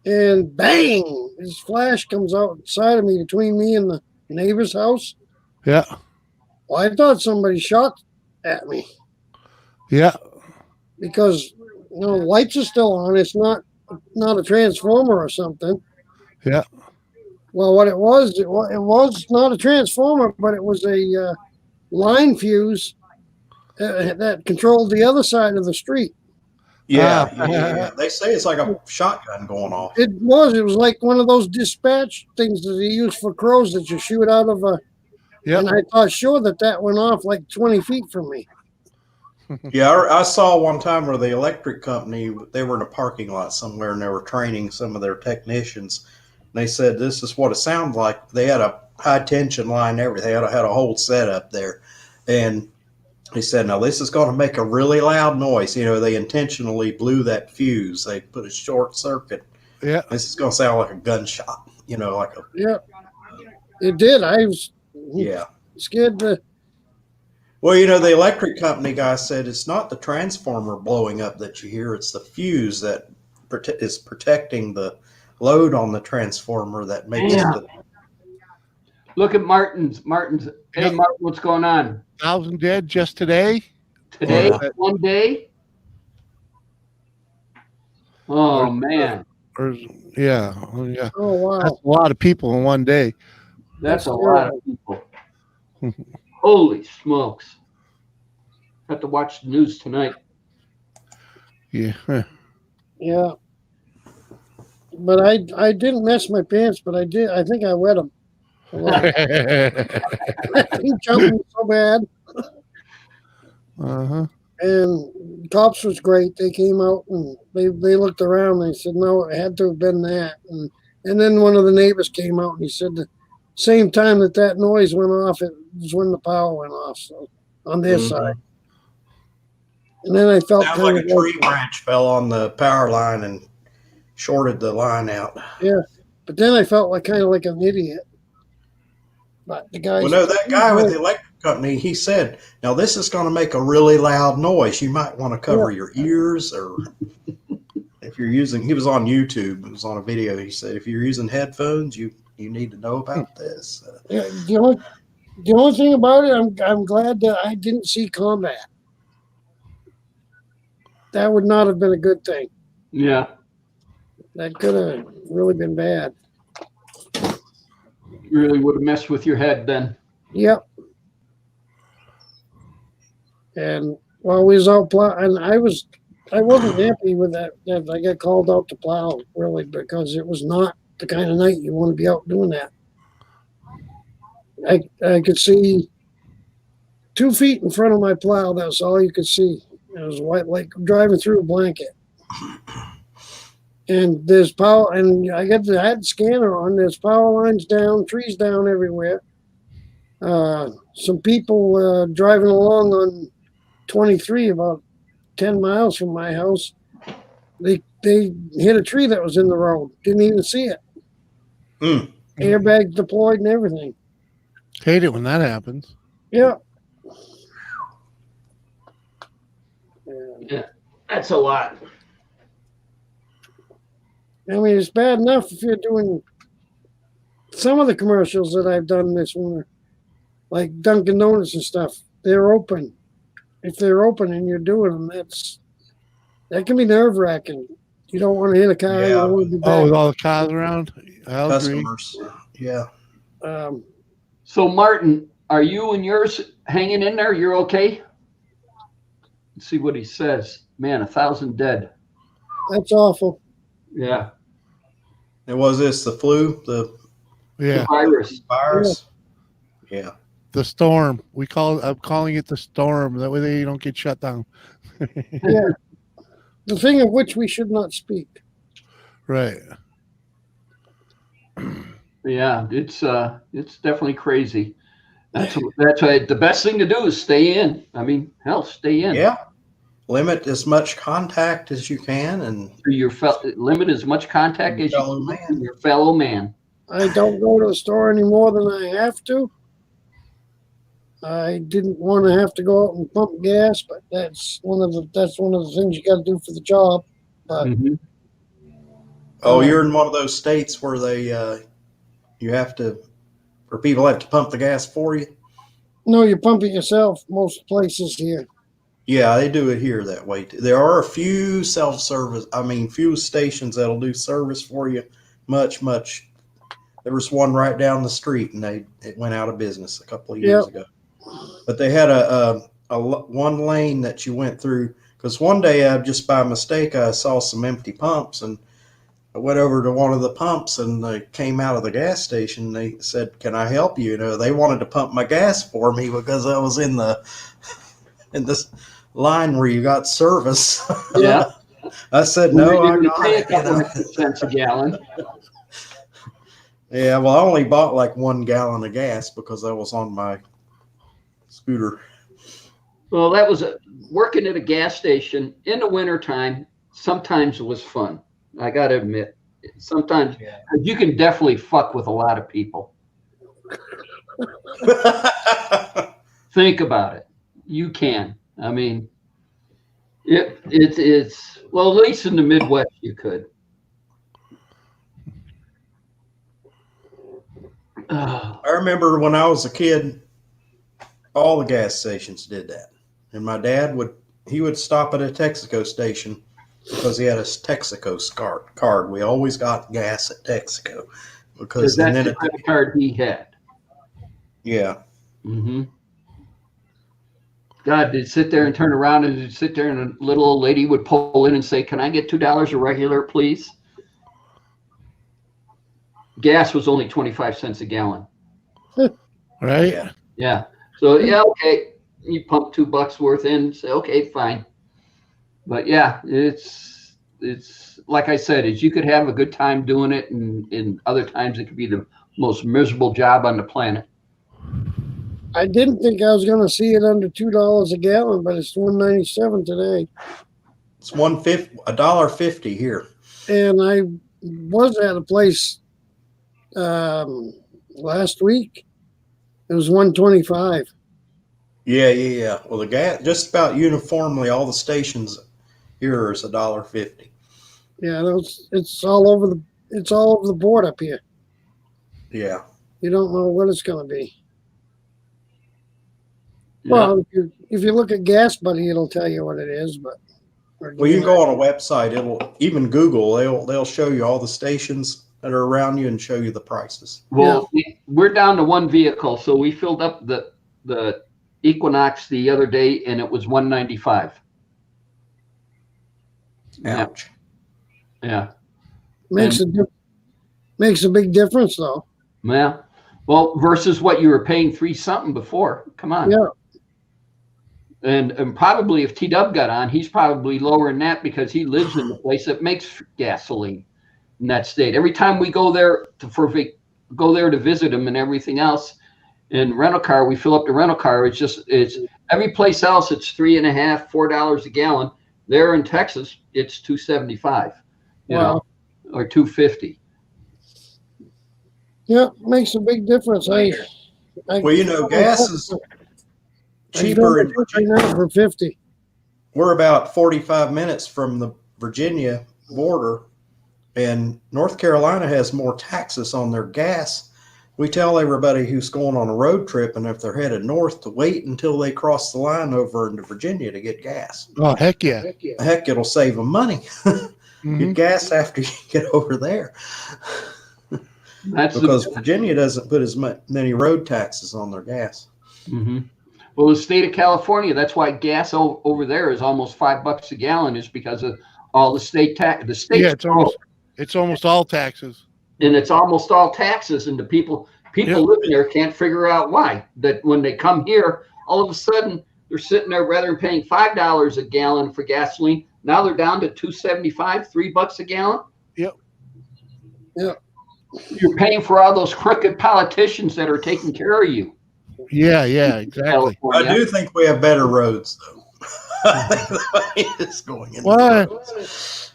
And bang! This flash comes outside of me between me and the neighbor's house. Yeah. Well, I thought somebody shot at me. Yeah. Because the lights are still on. It's not a transformer or something. Yeah. Well, what it was not a transformer, but it was a line fuse that controlled the other side of the street. Yeah. They say it's like a shotgun going off. It was like one of those dispatch things that they use for crows that you shoot out of a. Yeah. And I thought sure that went off like 20 feet from me. Yeah, I saw one time where the electric company, they were in a parking lot somewhere and they were training some of their technicians. And they said, this is what it sounded like. They had a high tension line and everything. They had a whole setup there. And he said, now this is going to make a really loud noise. They intentionally blew that fuse. They put a short circuit. Yeah. This is going to sound like a gunshot. like a Yeah, it did. I was yeah. scared to. Well, the electric company guy said it's not the transformer blowing up that you hear; it's the fuse that is protecting the load on the transformer that makes Yeah. the. Look at Martin's. Hey, Yep. Martin, what's going on? 1,000 dead just today. Today, Or- one day? Oh, man. Or yeah, yeah. Oh wow, That's a lot of people in one day. That's a That's lot of people. Holy smokes. Have to watch the news tonight. Yeah. yeah. But I didn't mess my pants, but I did. I think I wet them. He jumped me so bad. Uh-huh. And cops was great. They came out and they looked around. And they said, no, it had to have been that. And then one of the neighbors came out and he said the same time that noise went off, it was when the power went off. So on their Mhm. side. And then I felt Sounds kind like a of tree branch fell on the power line and shorted the line out. but then I felt like kind of like an idiot. But the guy. Well, no, that guy with the electric company, he said, now this is going to make a really loud noise. You might want to cover your ears, or if you're using, he was on YouTube, it was on a video. He said, if you're using headphones, you need to know about this. Yeah, the only thing about it, I'm glad that I didn't see combat. That would not have been a good thing. Yeah. That could have really been bad. Really would have messed with your head then. Yep. And while we was out plowing, and I wasn't happy with that I got called out to plow, really, because it was not the kind of night you want to be out doing that. I could see 2 feet in front of my plow. That's all you could see. It was white, like driving through a blanket. And there's power, and I had the scanner on. There's power lines down, trees down everywhere. Some people driving along on 23, about 10 miles from my house. They hit a tree that was in the road. Didn't even see it. Mm. Airbags deployed and everything. Hate it when that happens. Yeah. That's a lot. I mean, it's bad enough if you're doing some of the commercials that I've done this winter, like Dunkin' Donuts and stuff. They're open. If they're open and you're doing them, that can be nerve wracking. You don't want to hit a car. You don't want to be Oh, with back. all the cars around? I'll agree. Customers. Yeah. So, Martin, are you and yours hanging in there? You're okay? Let's see what he says. Man, 1,000 dead. That's awful. Yeah. And was this the flu, the Yeah. virus? Yeah. The storm. I'm calling it the storm. That way they don't get shut down. Yeah. The thing of which we should not speak. Right. Yeah, it's definitely crazy. That's why the best thing to do is stay in. I mean, hell, stay in. Yeah. Limit as much contact as you can, and Limit as much contact as you fellow can man. with your fellow man. I don't go to the store any more than I have to. I didn't want to have to go out and pump gas, but that's one of the things you got to do for the job. But Mhm. Oh, you're in one of those states where they you have to, or people have to pump the gas for you. no, you pump it yourself. Most places here. Yeah, they do it here that way too. There are a few fuel stations that'll do service for you. Much. There was one right down the street, and it went out of business a couple of years ago. But they had a one lane that you went through, because one day just by mistake I saw some empty pumps, and I went over to one of the pumps, and they came out of the gas station. They said, "Can I help you?" They wanted to pump my gas for me because I was in this line where you got service. Yeah. I said, "No, I You're got pay a it." couple extra cents a gallon. Yeah, well, I only bought like 1 gallon of gas because I was on my scooter. Well, that was working at a gas station in the wintertime. Sometimes it was fun. I got to admit, Sometimes you can definitely fuck with a lot of people. Think about it. You can. I mean, it's well, at least in the Midwest you could. I remember when I was a kid, all the gas stations did that. And my dad would stop at a Texaco station because he had a Texaco card. We always got gas at Texaco because that's the credit card he had. Yeah. Mm-hmm. God, they'd sit there and turn around and they'd sit there and a little old lady would pull in and say, "Can I get $2 a regular, please?" Gas was only 25 cents a gallon. Right? Yeah. Yeah. So yeah, okay. You pump $2 worth in, say, okay, fine. But yeah, it's like I said, is you could have a good time doing it, and in other times it could be the most miserable job on the planet. I didn't think I was going to see it under $2 a gallon, but it's $1.97 today. It's $1.50 here. And I was at a place last week. It was $1.25. Yeah. Well, the gas just about uniformly, all the stations here is $1.50. Yeah, it's all over the board up here. Yeah. You don't know what it's going to be. Yeah. Well, if you look at Gas Buddy, it'll tell you what it is. But Well, you can go on a website. It'll even Google. They'll show you all the stations that are around you and show you the prices. Well, we're down to one vehicle, so we filled up the Equinox the other day, and it was $1.95. Ouch. Yeah. makes a big difference, though. Yeah. Well, versus what you were paying $3 something before. Come on. Yeah. And probably if T-Dub got on, he's probably lower than that because he lives in the place that makes gasoline in that state. Every time we go there to visit him and everything else, in rental car, we fill up the rental car. It's every place else. It's $3.50, $4 a gallon. There in Texas, it's $2.75, Wow. or $2.50. Yeah, makes a big difference. Well, gas is cheaper in Virginia. now for 50. We're about 45 minutes from the Virginia border, and North Carolina has more taxes on their gas. We tell everybody who's going on a road trip, and if they're headed north, to wait until they cross the line over into Virginia to get gas. Oh, heck yeah. Heck, it'll save them money. Get gas after you get over there. Because Virginia doesn't put as many road taxes on their gas. Mm-hmm. Well, the state of California, that's why gas over there is almost $5 a gallon, is because of all the state tax. The state, it's almost all taxes, and it's almost all taxes, and the people living there can't figure out why. That when they come here, all of a sudden they're sitting there rather than paying $5 a gallon for gasoline. Now they're down to $2.75, $3 a gallon. Yep. You're paying for all those crooked politicians that are taking care of you. Yeah, exactly. I do think we have better roads, though. It's going in. What?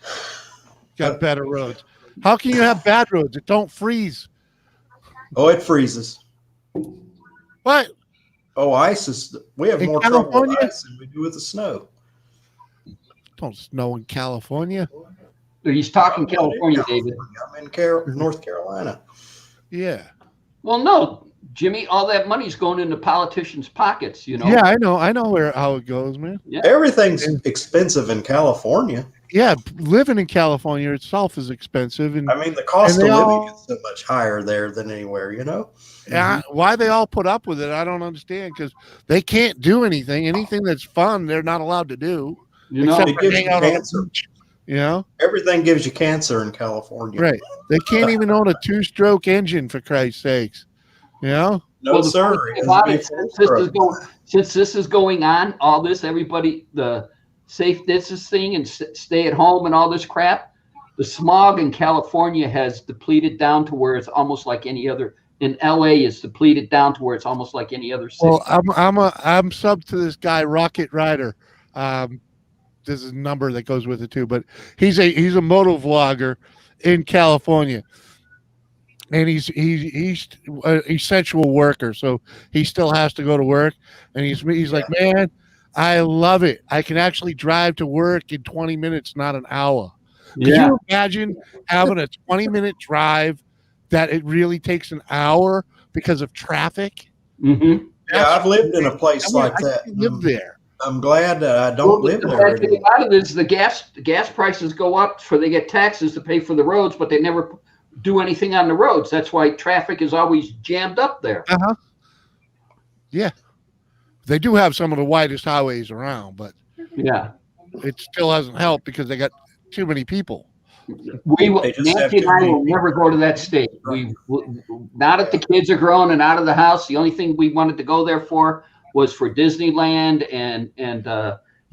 Got better roads. How can you have bad roads? It don't freeze. Oh, it freezes. What? Oh, ice is. We have In more trouble California? with ice than we do with the snow. Don't snow in California. He's talking California, David. I'm in North Carolina. Yeah. Well, no, Jimmy, all that money's going into politicians' pockets, Yeah, I know how it goes, man. Yeah. Everything's expensive in California. Yeah, living in California itself is expensive, and I mean, the cost of living is so much higher there than anywhere, why they all put up with it, I don't understand, because they can't do anything. Anything that's fun, they're not allowed to do. Except it for gives hang you out on the cancer. beach, Everything gives you cancer in California. Right. They can't even own a 2-stroke engine, for Christ's sakes. No, Well, sir. Since this is going on, all this, everybody, the safe distancing and stay at home and all this crap, the smog in California has depleted down to where it's almost like any other. In LA, it's depleted down to where it's almost like any other city. Well, I'm sub to this guy, Rocket Rider. There's a number that goes with it too, but he's a moto vlogger, in California, and he's an essential worker, so he still has to go to work. And he's like, man, I love it. I can actually drive to work in 20 minutes, not an hour. Could you imagine having a 20-minute drive that it really takes an hour because of traffic? Mm-hmm. Yeah, I've lived in a place like that. I live there. I'm glad that I don't live there The anymore. lot of it is the gas prices go up, so they get taxes to pay for the roads, but they never do anything on the roads. That's why traffic is always jammed up there. Yeah, they do have some of the widest highways around, but Yeah. it still hasn't helped because they got too many people. They just have Nancy and too I many will never go to that state. Now that the kids are grown and out of the house, the only thing we wanted to go there for was for Disneyland and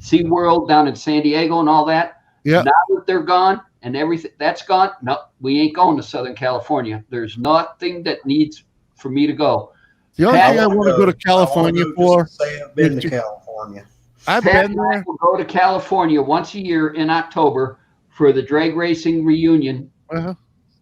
SeaWorld down in San Diego and all that. Yeah. Now that they're gone and everything that's gone, no, we ain't going to Southern California. There's nothing that needs for me to go. The only thing I want to go to California for, Say I've been to California. I've Pat been and I there. will go to California once a year in October for the drag racing reunion. Uh-huh.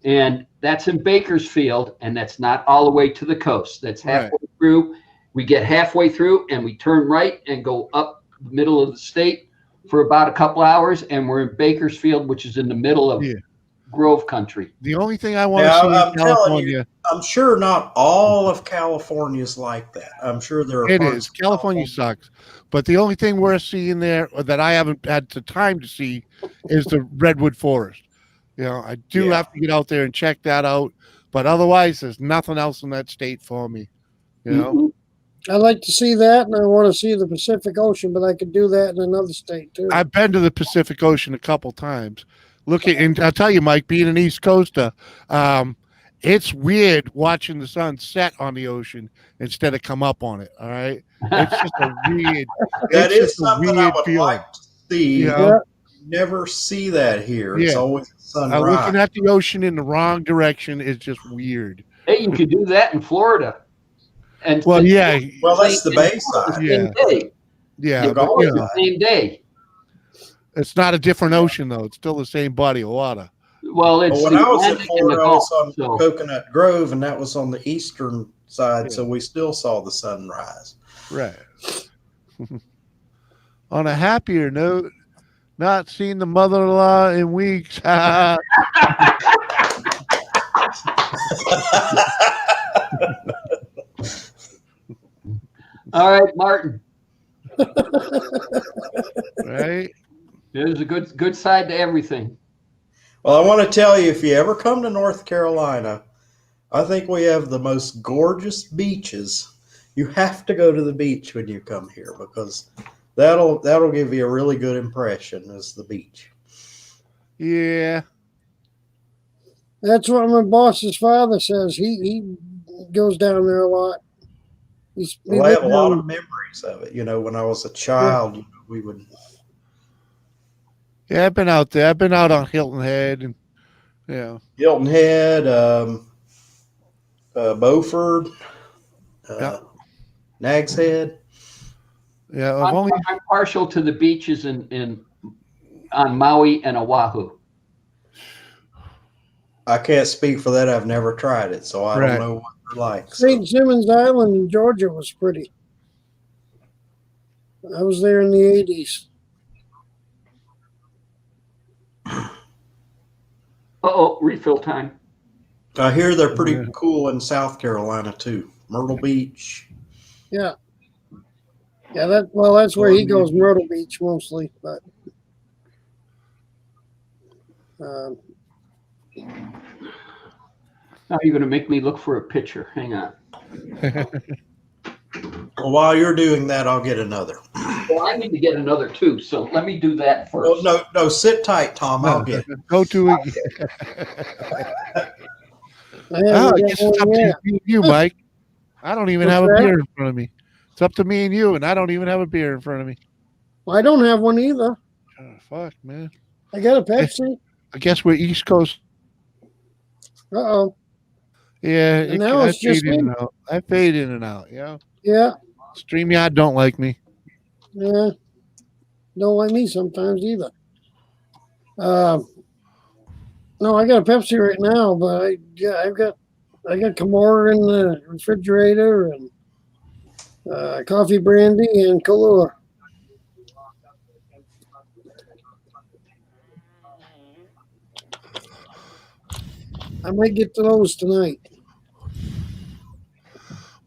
And that's in Bakersfield, and that's not all the way to the coast. That's halfway through. We get halfway through, and we turn right and go up the middle of the state for about a couple hours, and we're in Bakersfield, which is in the middle of Grove Country. The only thing I want Now, to see I'm in telling California, I'm sure not all of California is like that. I'm sure there are it parts is. of California sucks. But the only thing we're seeing there that I haven't had the time to see is the Redwood Forest. You know, I do have to get out there and check that out. But otherwise, there's nothing else in that state for me. You know, I like to see that, and I want to see the Pacific Ocean, but I could do that in another state too. I've been to the Pacific Ocean a couple times. And I'll tell you, Mike, being an East Coaster, it's weird watching the sun set on the ocean instead of come up on it. All right, it's just a weird. That it's is just a something I weird would feeling. like to see. You know? Never see that here. It's Yeah. always sunrise. Looking at the ocean in the wrong direction is just weird. Hey, you could do that in Florida. And Well, yeah, Well, that's the Bayside. Same day. yeah, You've but, always you know, Same day. it's not a different ocean though. It's still the same body of water. Well, it's Well, when the I was in Atlantic and the Florida, I was on Gulf. So, Coconut Grove, and that was on the eastern side, so we still saw the sunrise. Right. On a happier note, not seen the mother-in-law in weeks. all right, Martin. Right? There's a good side to everything. Well, I want to tell you, if you ever come to North Carolina, I think we have the most gorgeous beaches. You have to go to the beach when you come here because that'll give you a really good impression as the beach. Yeah. That's what my boss's father says. He goes down there a lot. Well, I have a lot of memories of it. You know, when I was a child, we would. Yeah, I've been out there. I've been out on Hilton Head and Hilton Head, Beaufort, Nags Head. Yeah, I'm partial to the beaches on Maui and Oahu. I can't speak for that. I've never tried it, so I don't know what they're like. St. Simmons Island in Georgia was pretty. I was there in the 80s. Uh-oh, refill time. I hear they're pretty cool in South Carolina too. Myrtle Beach. Yeah. Yeah, that's where he goes, Myrtle Beach mostly, but Now you're going to make me look for a picture. Hang on. Well, while you're doing that, I'll get another. Well, I need to get another too, so let me do that first. Well, no, sit tight, Tom. I'll get it. Go to it. I guess it's up to you, Mike. I don't even have a beer in front of me. It's up to me and you, and I don't even have a beer in front of me. Well, I don't have one either. Oh, fuck, man. I got a Pepsi. I guess we're East Coast. Uh-oh. Yeah, And now it's just fade in me. and out. I fade in and out, yeah. Yeah. StreamYard don't like me. Yeah. Don't like me sometimes either. No, I got a Pepsi right now, but I got Kamora in the refrigerator and coffee brandy and Kahlua. I might get to those tonight.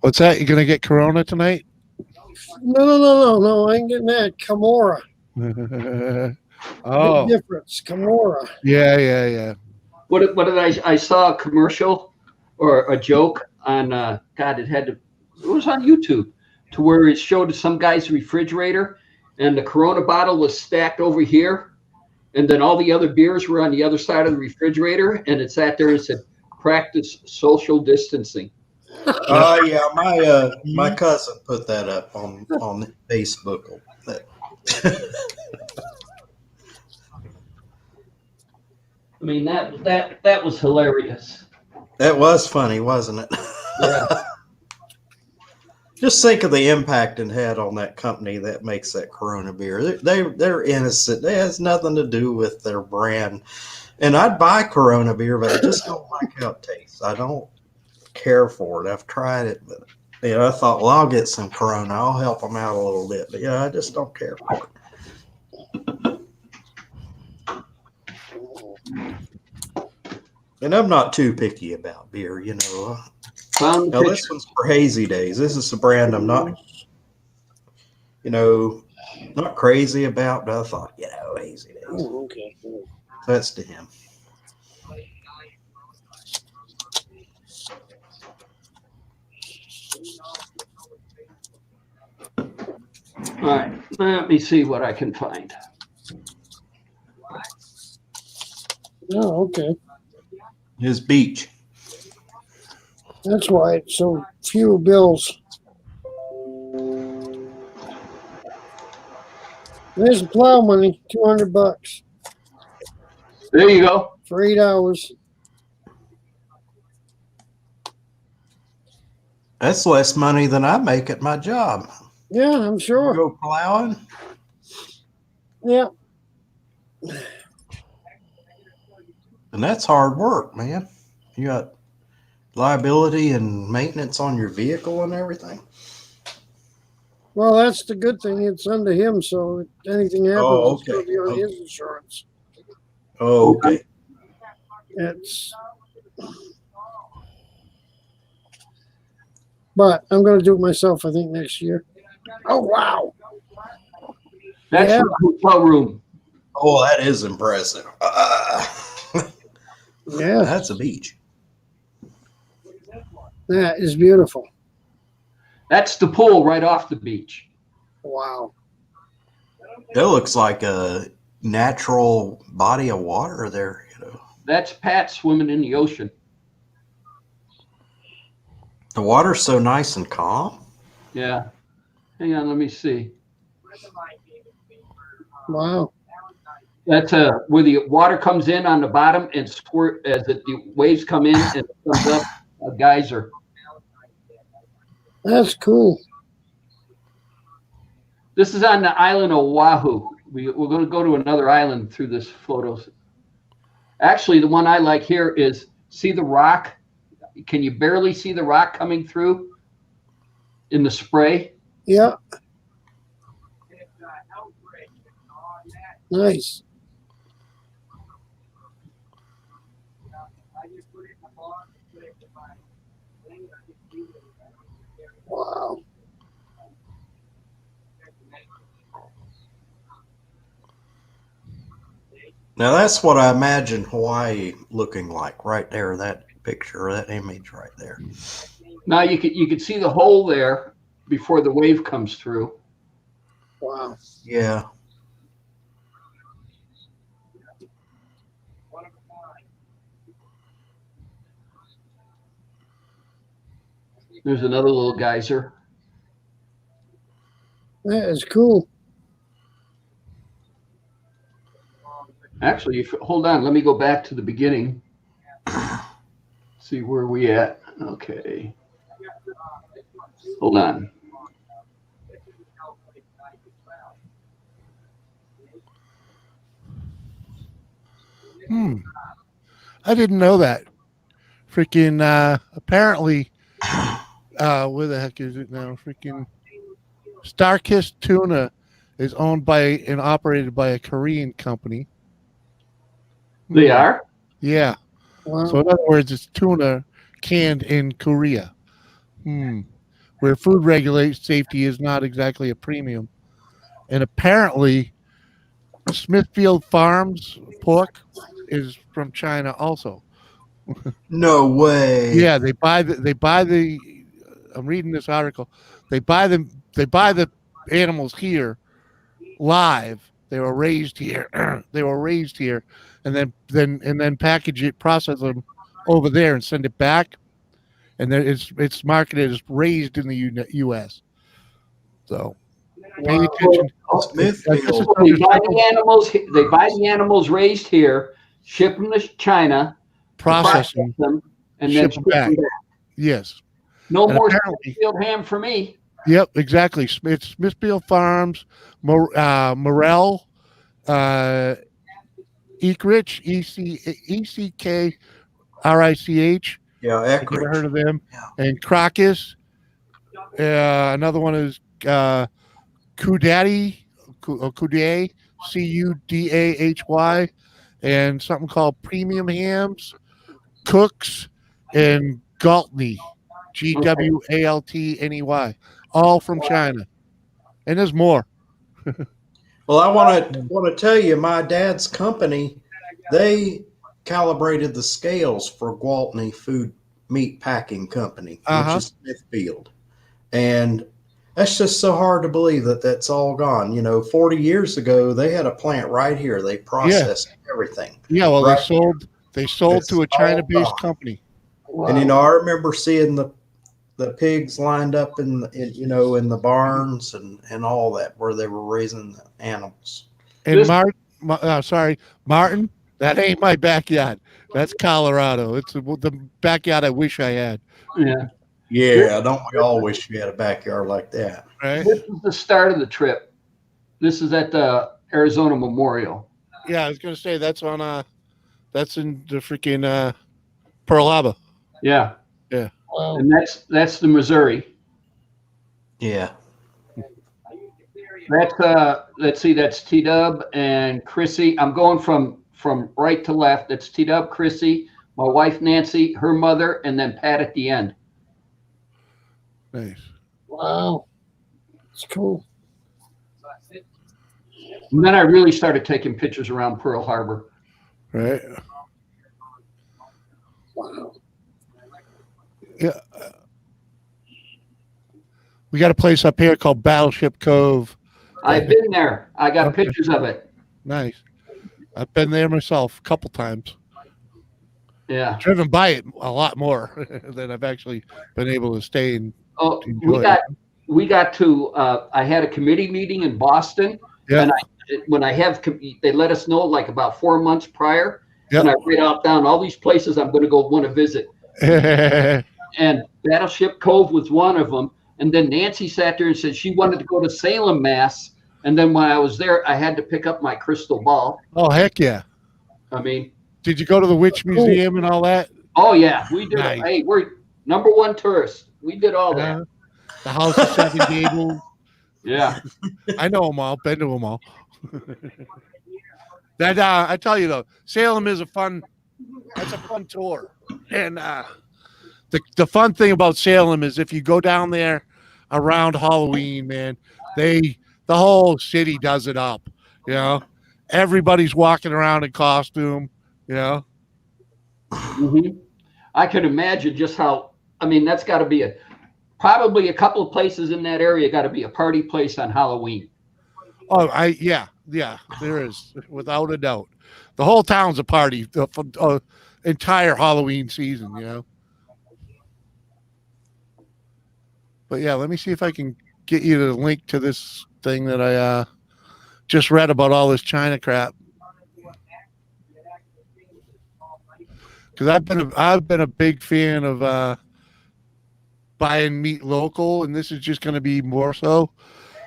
What's that? You gonna get Corona tonight? No. I ain't getting that. Kamora. Oh, Big difference. Kamora. yeah. What did I saw a commercial or a joke on God, it was on YouTube to where it showed some guy's refrigerator and the Corona bottle was stacked over here and then all the other beers were on the other side of the refrigerator and it sat there and said practice social distancing. Oh yeah, my cousin put that up on Facebook. I mean that was hilarious. That was funny, wasn't it? Yeah. Just think of the impact it had on that company that makes that Corona beer. They're innocent. It has nothing to do with their brand. And I'd buy Corona beer, but I just don't like how it tastes. I don't care for it. I've tried it, but I thought, well, I'll get some Corona. I'll help them out a little bit. But I just don't care for it. And I'm not too picky about beer, Found the Now, this picture. one's for Hazy Days. This is a brand I'm not, not crazy about, but I thought, Hazy Days. Oh, okay. That's to him. All right, let me see what I can find. Oh, okay. His beach. That's why it's so few bills. There's the plow money, $200 There you go. for 8 hours. That's less money than I make at my job. Yeah, I'm sure. Go plowing. Yeah. And that's hard work, man. You got liability and maintenance on your vehicle and everything. Well, that's the good thing. It's under him, so if anything happens, Oh, it's going to be on okay. his insurance. Oh, okay. But I'm going to do it myself, I think, next year. Oh, wow. That's Yeah. your hotel room. Oh, that is impressive. Yeah, That's a beach. that is beautiful. That's the pool right off the beach. Wow. It looks like a natural body of water there, That's Pat swimming in the ocean. The water's so nice and calm. Yeah. Hang on, let me see. Wow. That's where the water comes in on the bottom and squirt as the waves come in and it comes up a geyser. That's cool. This is on the island of Oahu. We're going to go to another island through this photos. Actually, the one I like here is, see the rock? Can you barely see the rock coming through in the spray? Yeah. Nice. Wow. Now that's what I imagine Hawaii looking like right there. That picture, that image right there. Now you could see the hole there before the wave comes through. Wow. Yeah. There's another little geyser. That is cool. Actually, hold on. Let me go back to the beginning. See where we at. Okay. Hold on. I didn't know that. Freaking apparently, where the heck is it now? Freaking Starkist Tuna is owned by and operated by a Korean company. They are? Yeah. Wow. So in other words, it's tuna canned in Korea. Where food regulation safety is not exactly a premium. And apparently Smithfield Farms pork is from China also. No way. Yeah, they buy the I'm reading this article. They buy the animals here live. They were raised here. And then package it, process them over there and send it back. And then it's marketed as raised in the US. So pay attention. Smithfield. They buy the animals raised here, ship them to China, Process them, and then ship them back. Yes. No And more apparently- Smithfield ham for me. Yep, exactly. It's Smithfield Farms, Morel, Ekrich, ECKRICH. Yeah, Have you ever heard Eckridge. of them? Yeah. And Crocus. Another one is Kudahy, Cudahy, and something called Premium Hams, Cooks, and Galtney, GWALTNEY, all from China. And there's more. Well, I want to tell you, my dad's company, they calibrated the scales for Gwaltney Food Meat Packing Company, which is Smithfield, and that's just so hard to believe that that's all gone. 40 years ago, they had a plant right here. They processed everything. Yeah, well, Right. they sold It's to a all China-based gone. company. And I remember seeing the pigs lined up in the barns and all that where they were raising the animals. And This- Martin, that ain't my backyard. That's Colorado. It's the backyard I wish I had. Yeah. Yeah, don't we all wish we had a backyard like that? Right? This is the start of the trip. This is at the Arizona Memorial. Yeah, I was gonna say that's on that's in the freaking Pearl Harbor. Yeah. Wow. And that's the Missouri. Yeah. That's let's see, that's T-Dub and Chrissy. I'm going from right to left. That's T-Dub, Chrissy, my wife Nancy, her mother, and then Pat at the end. Nice. Wow. It's cool. And then I really started taking pictures around Pearl Harbor. Right. Wow. Yeah. We got a place up here called Battleship Cove. I've been there. I got Okay. pictures of it. Nice. I've been there myself a couple times. Yeah. Driven by it a lot more than I've actually been able to stay and Oh, enjoy we got to. I had a committee meeting in Boston, Yeah. and when I have, they let us know like about 4 months prior, Yep. and I write out down all these places I'm going to go want to visit. it. And Battleship Cove was one of them. And then Nancy sat there and said she wanted to go to Salem, Mass. And then when I was there, I had to pick up my crystal ball. Oh, heck yeah. I mean, Did you go to the Witch Museum and all that? oh yeah, we did. Nice. Hey, we're #1 tourists. We did all that. The House of Seven Gables. Yeah. I know them all. Been to them all. That I tell you though, Salem is that's a fun tour. And the fun thing about Salem is if you go down there around Halloween, man, the whole city does it up. Everybody's walking around in costume. Mhm. I can imagine just how. I mean, that's got to be probably a couple of places in that area got to be a party place on Halloween. Oh, yeah, there is without a doubt. The whole town's a party. The entire Halloween season. But yeah, let me see if I can get you the link to this thing that I just read about all this China crap. Because I've been a big fan of buying meat local, and this is just going to be more so.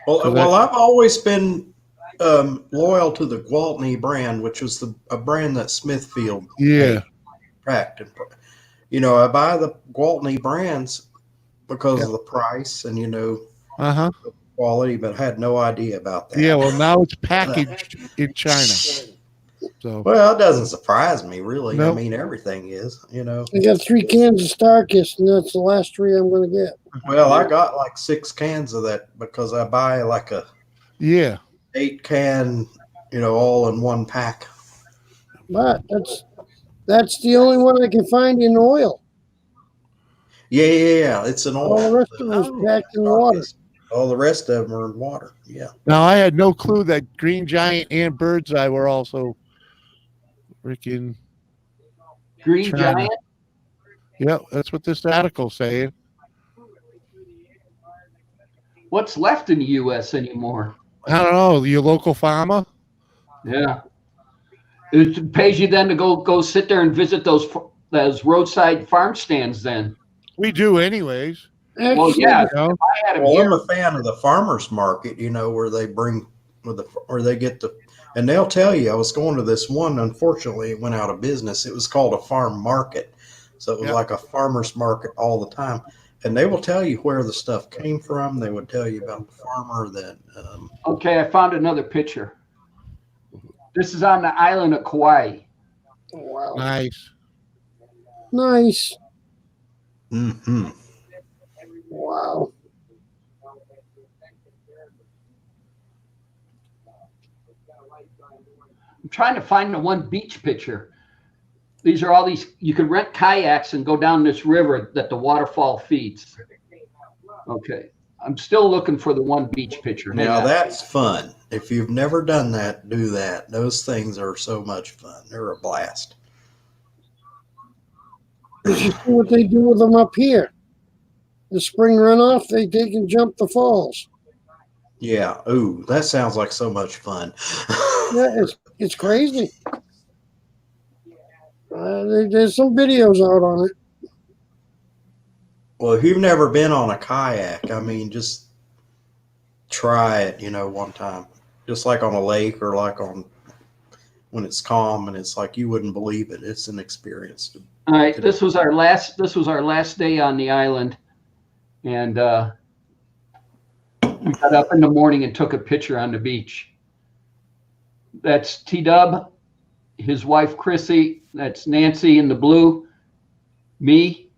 Well, I've always been loyal to the Gwaltney brand, which was a brand that Smithfield. Yeah. packed. And, I buy the Gwaltney brands because of the price and Uh-huh. quality, but I had no idea about that. Yeah, well, now it's packaged in China. So, Well, it doesn't surprise me, really. Nope. I mean, everything is, I got 3 cans of Starkist, and that's the last 3 I'm going to get. Well, I got like 6 cans of that because I buy like a yeah. 8-can, all in one pack. But that's the only one I can find in oil. Yeah. It's an oil. All the rest of it is packed in water. All the rest of them are in water. Yeah. Now, I had no clue that Green Giant and Birdseye were also freaking. Green China. Giant. Yeah, that's what this article's saying. What's left in the U.S. anymore? I don't know. Your local farmer? Yeah. It pays you then to go sit there and visit those roadside farm stands then. We do, anyways. Well, yeah. You know? I had 'em Well, here. I'm a fan of the farmers market, where they bring where they get and they'll tell you. I was going to this one. Unfortunately, it went out of business. It was called a farm market, so it was like a farmers market all the time. And they will tell you where the stuff came from. They would tell you about the farmer that. Okay, I found another picture. This is on the island of Kauai. Wow. Nice. Nice. Mm-hmm. Wow. I'm trying to find the one beach picture. These are all these, you can rent kayaks and go down this river that the waterfall feeds. Okay. I'm still looking for the one beach picture. Hang Now on. that's fun. If you've never done that, do that. Those things are so much fun. They're a blast. You should see what they do with them up here. The spring runoff, they can jump the falls. Yeah. Ooh, that sounds like so much fun. Yeah, it's crazy. There's some videos out on it. Well, if you've never been on a kayak, I mean, just try it, one time. Just like on a lake or like when it's calm and it's like you wouldn't believe it. It's an experience. All right, this was our last day on the island, and we got up in the morning and took a picture on the beach. That's T-Dub, his wife Chrissy. That's Nancy in the blue. Me.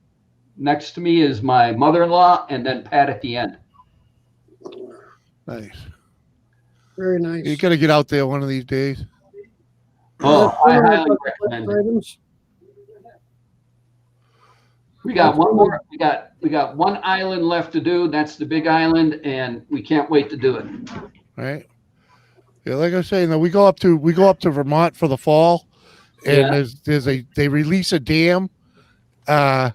Next to me is my mother-in-law, and then Pat at the end. Nice. Very nice. You got to get out there one of these days. Oh, I highly recommend it. Items. We got one more. We got one island left to do. That's the Big Island, and we can't wait to do it. Right. Yeah, like I was saying, we go up to Vermont for the fall, and they release a dam, on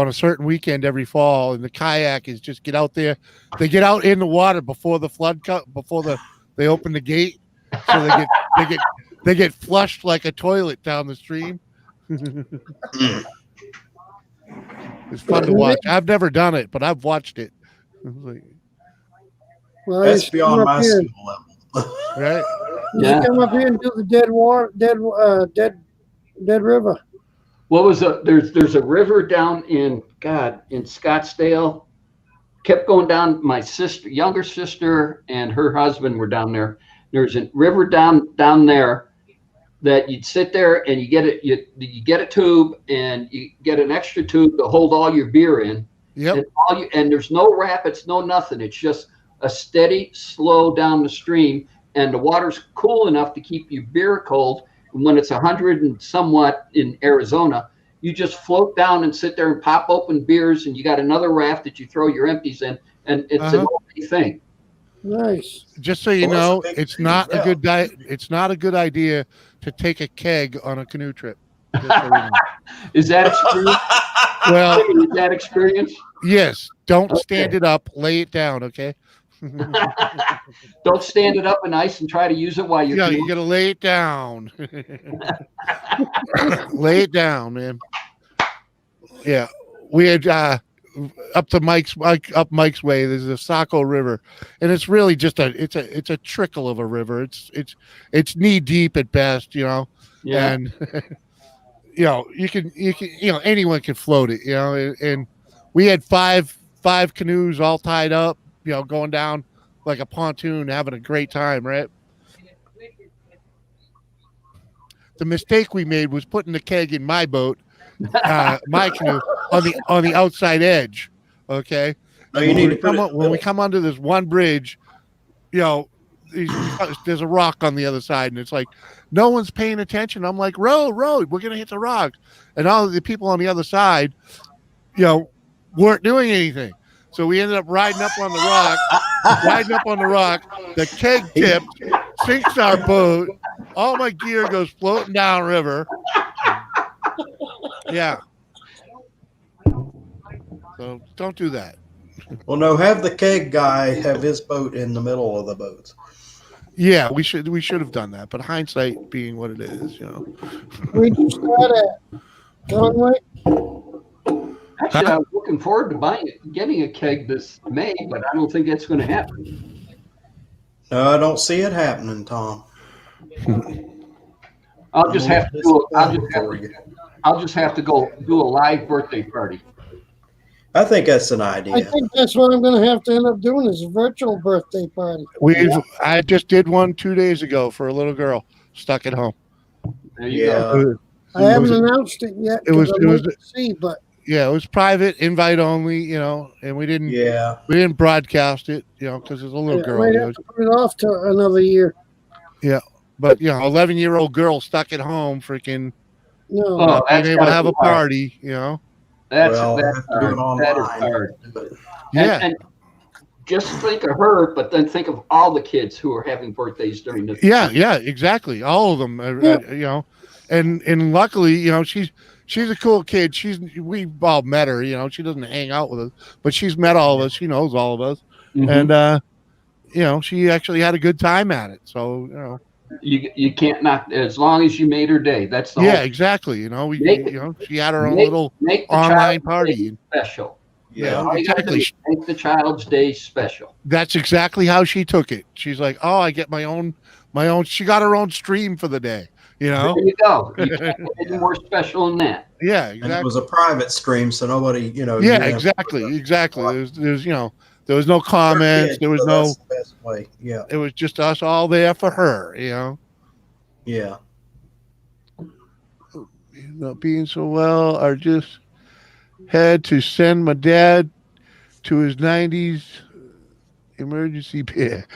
a certain weekend every fall, and the kayak is just get out there. They get out in the water before the flood they open the gate, so they get flushed like a toilet down the stream. It's fun to watch. I've never done it, but I've watched it. Well, That's beyond my skill level. Right? You should come up here and do the dead river. What was there's a river down in Scottsdale. Kept going down. My younger sister and her husband were down there. There's a river down there that you'd sit there and you get a tube and you get an extra tube to hold all your beer in. Yep. And there's no rapids, no nothing. It's just a steady, slow down the stream, and the water's cool enough to keep your beer cold. And when it's 100 and somewhat in Arizona, you just float down and sit there and pop open beers, and you got another raft that you throw your empties in, and it's an okay thing. Nice. Just so you know, it's not yeah. a good It's not a good idea to take a keg on a canoe trip. Just so you know. Is that experience? Well, Is that experience? yes. Don't Okay. stand it up. Lay it down. Okay. Don't stand it up in ice and try to use it while you're. Yeah, you gotta lay it down. Lay it down, man. Yeah, we had up Mike's way. There's the Saco River, and it's really just it's a trickle of a river. It's knee deep at best, Yeah. and anyone can float it, and we had five canoes all tied up, going down like a pontoon, having a great time, right? The mistake we made was putting the keg in my boat, my canoe, on the outside edge. Okay. Oh, you need to put it when we come onto this one bridge, there's a rock on the other side, and it's like no one's paying attention. I'm like, row, we're gonna hit the rock, and all of the people on the other side, weren't doing anything. So we ended up riding up on the rock. The keg tipped, sinks our boat. All my gear goes floating down river. Yeah. So don't do that. Well, no, have the keg guy have his boat in the middle of the boats. Yeah, we should have done that. But hindsight being what it is, We do that at Conway. Actually, I was looking forward to getting a keg this May, but I don't think that's going to happen. No, I don't see it happening, Tom. I'll just have to go do a live birthday party. I think that's an I idea. think that's what I'm going to have to end up doing is a virtual birthday party. I just did one 2 days ago for a little girl stuck at home. There you go. I haven't announced it yet. It was but yeah, it was private, invite only, and we didn't broadcast it, because it's a little girl. Might have to put it off to another year. Yeah, but 11-year-old girl stuck at home, freaking No, Oh, being that's able to gotta have be a party, That's Well, that's have to do it hard. That is online. hard. Yeah. And just think of her, but then think of all the kids who are having birthdays during this. Yeah, exactly. All of them, and luckily, she's a cool kid. We've all met her. She doesn't hang out with us, but she's met all of us. She knows all of us, Mhm. and she actually had a good time at it. So You can't knock as long as you made her day. That's the yeah, whole, exactly. She had her own Make- little make the online child's party. day special. Yeah, All you gotta do exactly. is make the child's day special. That's exactly how she took it. She's like, "Oh, I get my own." She got her own stream for the day. There you go. You can't get any more special than that. Yeah, And it exactly. was a private stream, so nobody, Yeah, exactly. There's there was no comments. There was no. That's the best way. Yeah, It was just us all there for her. yeah. Not being so well, I just had to send my dad to his 90s emergency care.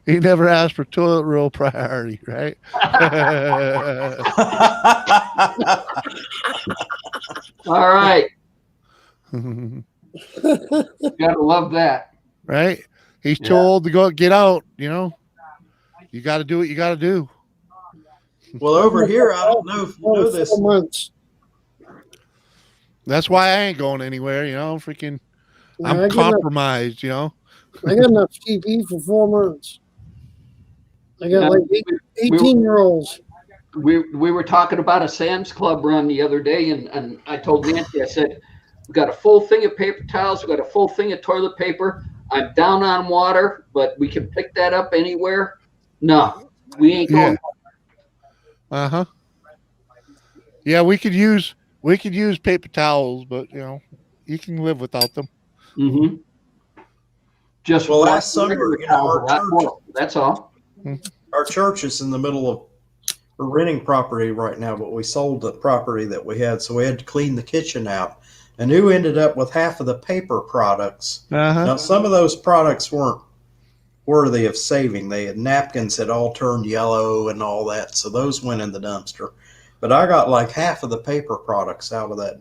He never asked for toilet roll priority, right? All right. Gotta love that. Right? He's Yeah. told to go get out, You got to do what you got to do. Well, over here, I don't know if you know this. 4 months. That's why I ain't going anywhere, freaking Yeah, I'm I got enough- compromised, I got enough TP for 4 months. I got like 18-year-olds. We were talking about a Sam's Club run the other day, and I told Nancy, I said, we got a full thing of paper towels, we got a full thing of toilet paper. I'm down on water, but we can pick that up anywhere. No, we ain't going. Uh-huh. Yeah, we could use paper towels, but you can live without them. Mm-hmm. Just Well, wash last the summer, regular you know, towel our a lot church- more. That's all. Our church is in the middle of we're renting property right now, but we sold the property that we had, so we had to clean the kitchen out. And who ended up with half of the paper products? Uh-huh. Now, some of those products weren't worthy of saving. They had napkins that all turned yellow and all that, so those went in the dumpster. But I got like half of the paper products out of that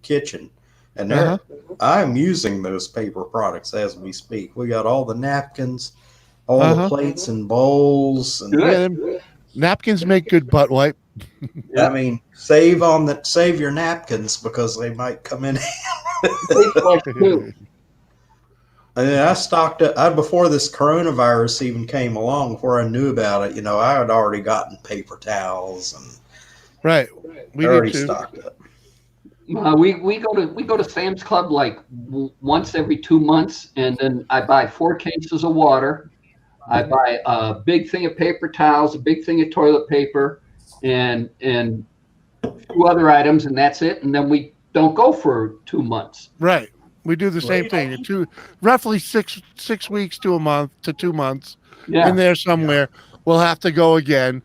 kitchen, and I'm using those paper products as we speak. We got all the napkins, all the plates and bowls, and Yeah, napkins make good butt wipe. I mean, save your napkins because they might come in. And I stocked up before this coronavirus even came along. Before I knew about it, I had already gotten paper towels and Right. We already did too. stocked up. We go to Sam's Club like once every 2 months, and then I buy 4 cases of water. I buy a big thing of paper towels, a big thing of toilet paper, and 2 other items, and that's it. And then we don't go for 2 months. Right. We do the same thing. Roughly six weeks to a month to 2 months Yeah. in there somewhere. We'll have to go again.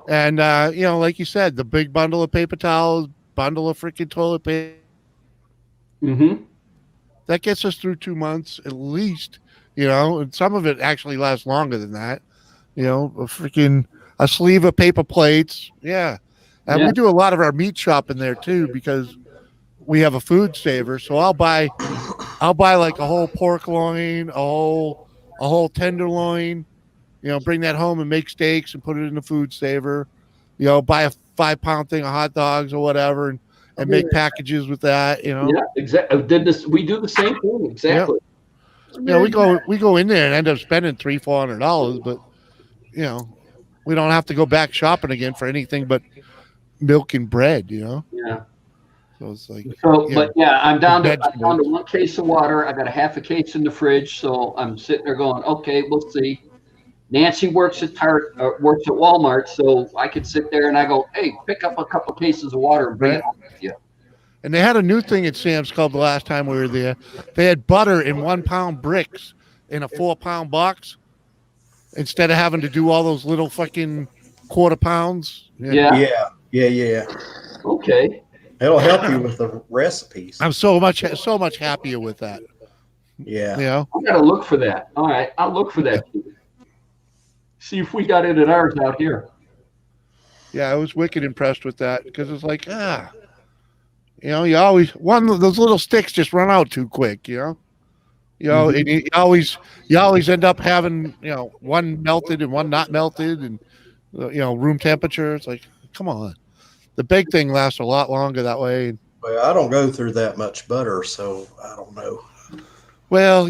And, like you said, the big bundle of paper towels, bundle of freaking toilet paper. Mm-hmm. That gets us through 2 months at least, and some of it actually lasts longer than that. A sleeve of paper plates. Yeah. And we do a lot of our meat shopping there too, because we have a food saver. So I'll buy like a whole pork loin, a whole tenderloin, bring that home and make steaks and put it in the food saver, buy a 5-pound thing of hot dogs or whatever and make packages with that, Yeah, exactly. We do the same thing. Exactly. We go in there and end up spending $300-$400, but we don't have to go back shopping again for anything but milk and bread, Yeah. So it's like, But I'm down to 1 case of water. I got a half a case in the fridge, so I'm sitting there going, okay, we'll see. Nancy works at Walmart, so I could sit there and I go, hey, pick up a couple cases of water and bring it home with you. And they had a new thing at Sam's Club the last time we were there. They had butter in 1-pound bricks in a 4-pound box instead of having to do all those little fucking quarter pounds. Yeah. Okay. It'll help you with the recipes. I'm so much happier with that. Yeah. I gotta look for that. All right, I'll look for that. See if we got it at ours out here. Yeah, I was wicked impressed with that because it's like, you always those little sticks just run out too quick, and you always end up having, one melted and one not melted, and room temperature. It's like, come on, the big thing lasts a lot longer that way. Well, I don't go through that much butter, so I don't know. Well,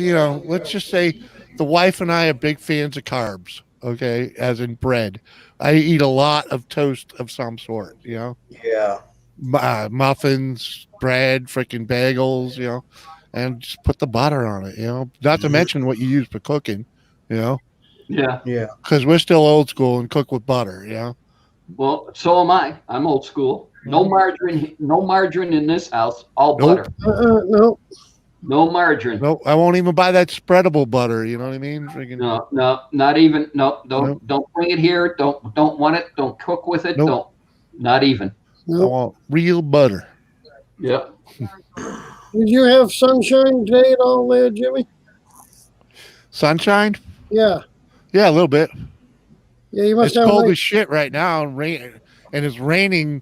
let's just say the wife and I are big fans of carbs. Okay, as in bread. I eat a lot of toast of some sort. Yeah. Muffins, bread, freaking bagels, and just put the butter on it, not to mention what you use for cooking, Yeah. because we're still old school and cook with butter, Well, so am I. I'm old school. No margarine in this house. All butter. No. No margarine. Nope, I won't even buy that spreadable butter, you know what I mean? Freaking, No, not even. No, don't bring it here. Don't want it. Don't cook with it. Nope. Not even. I want real butter. Yep. Did you have sunshine today at all there, Jimmy? Sunshine? Yeah. Yeah, a little bit. Yeah, you must It's have cold like, as shit right now, and it's raining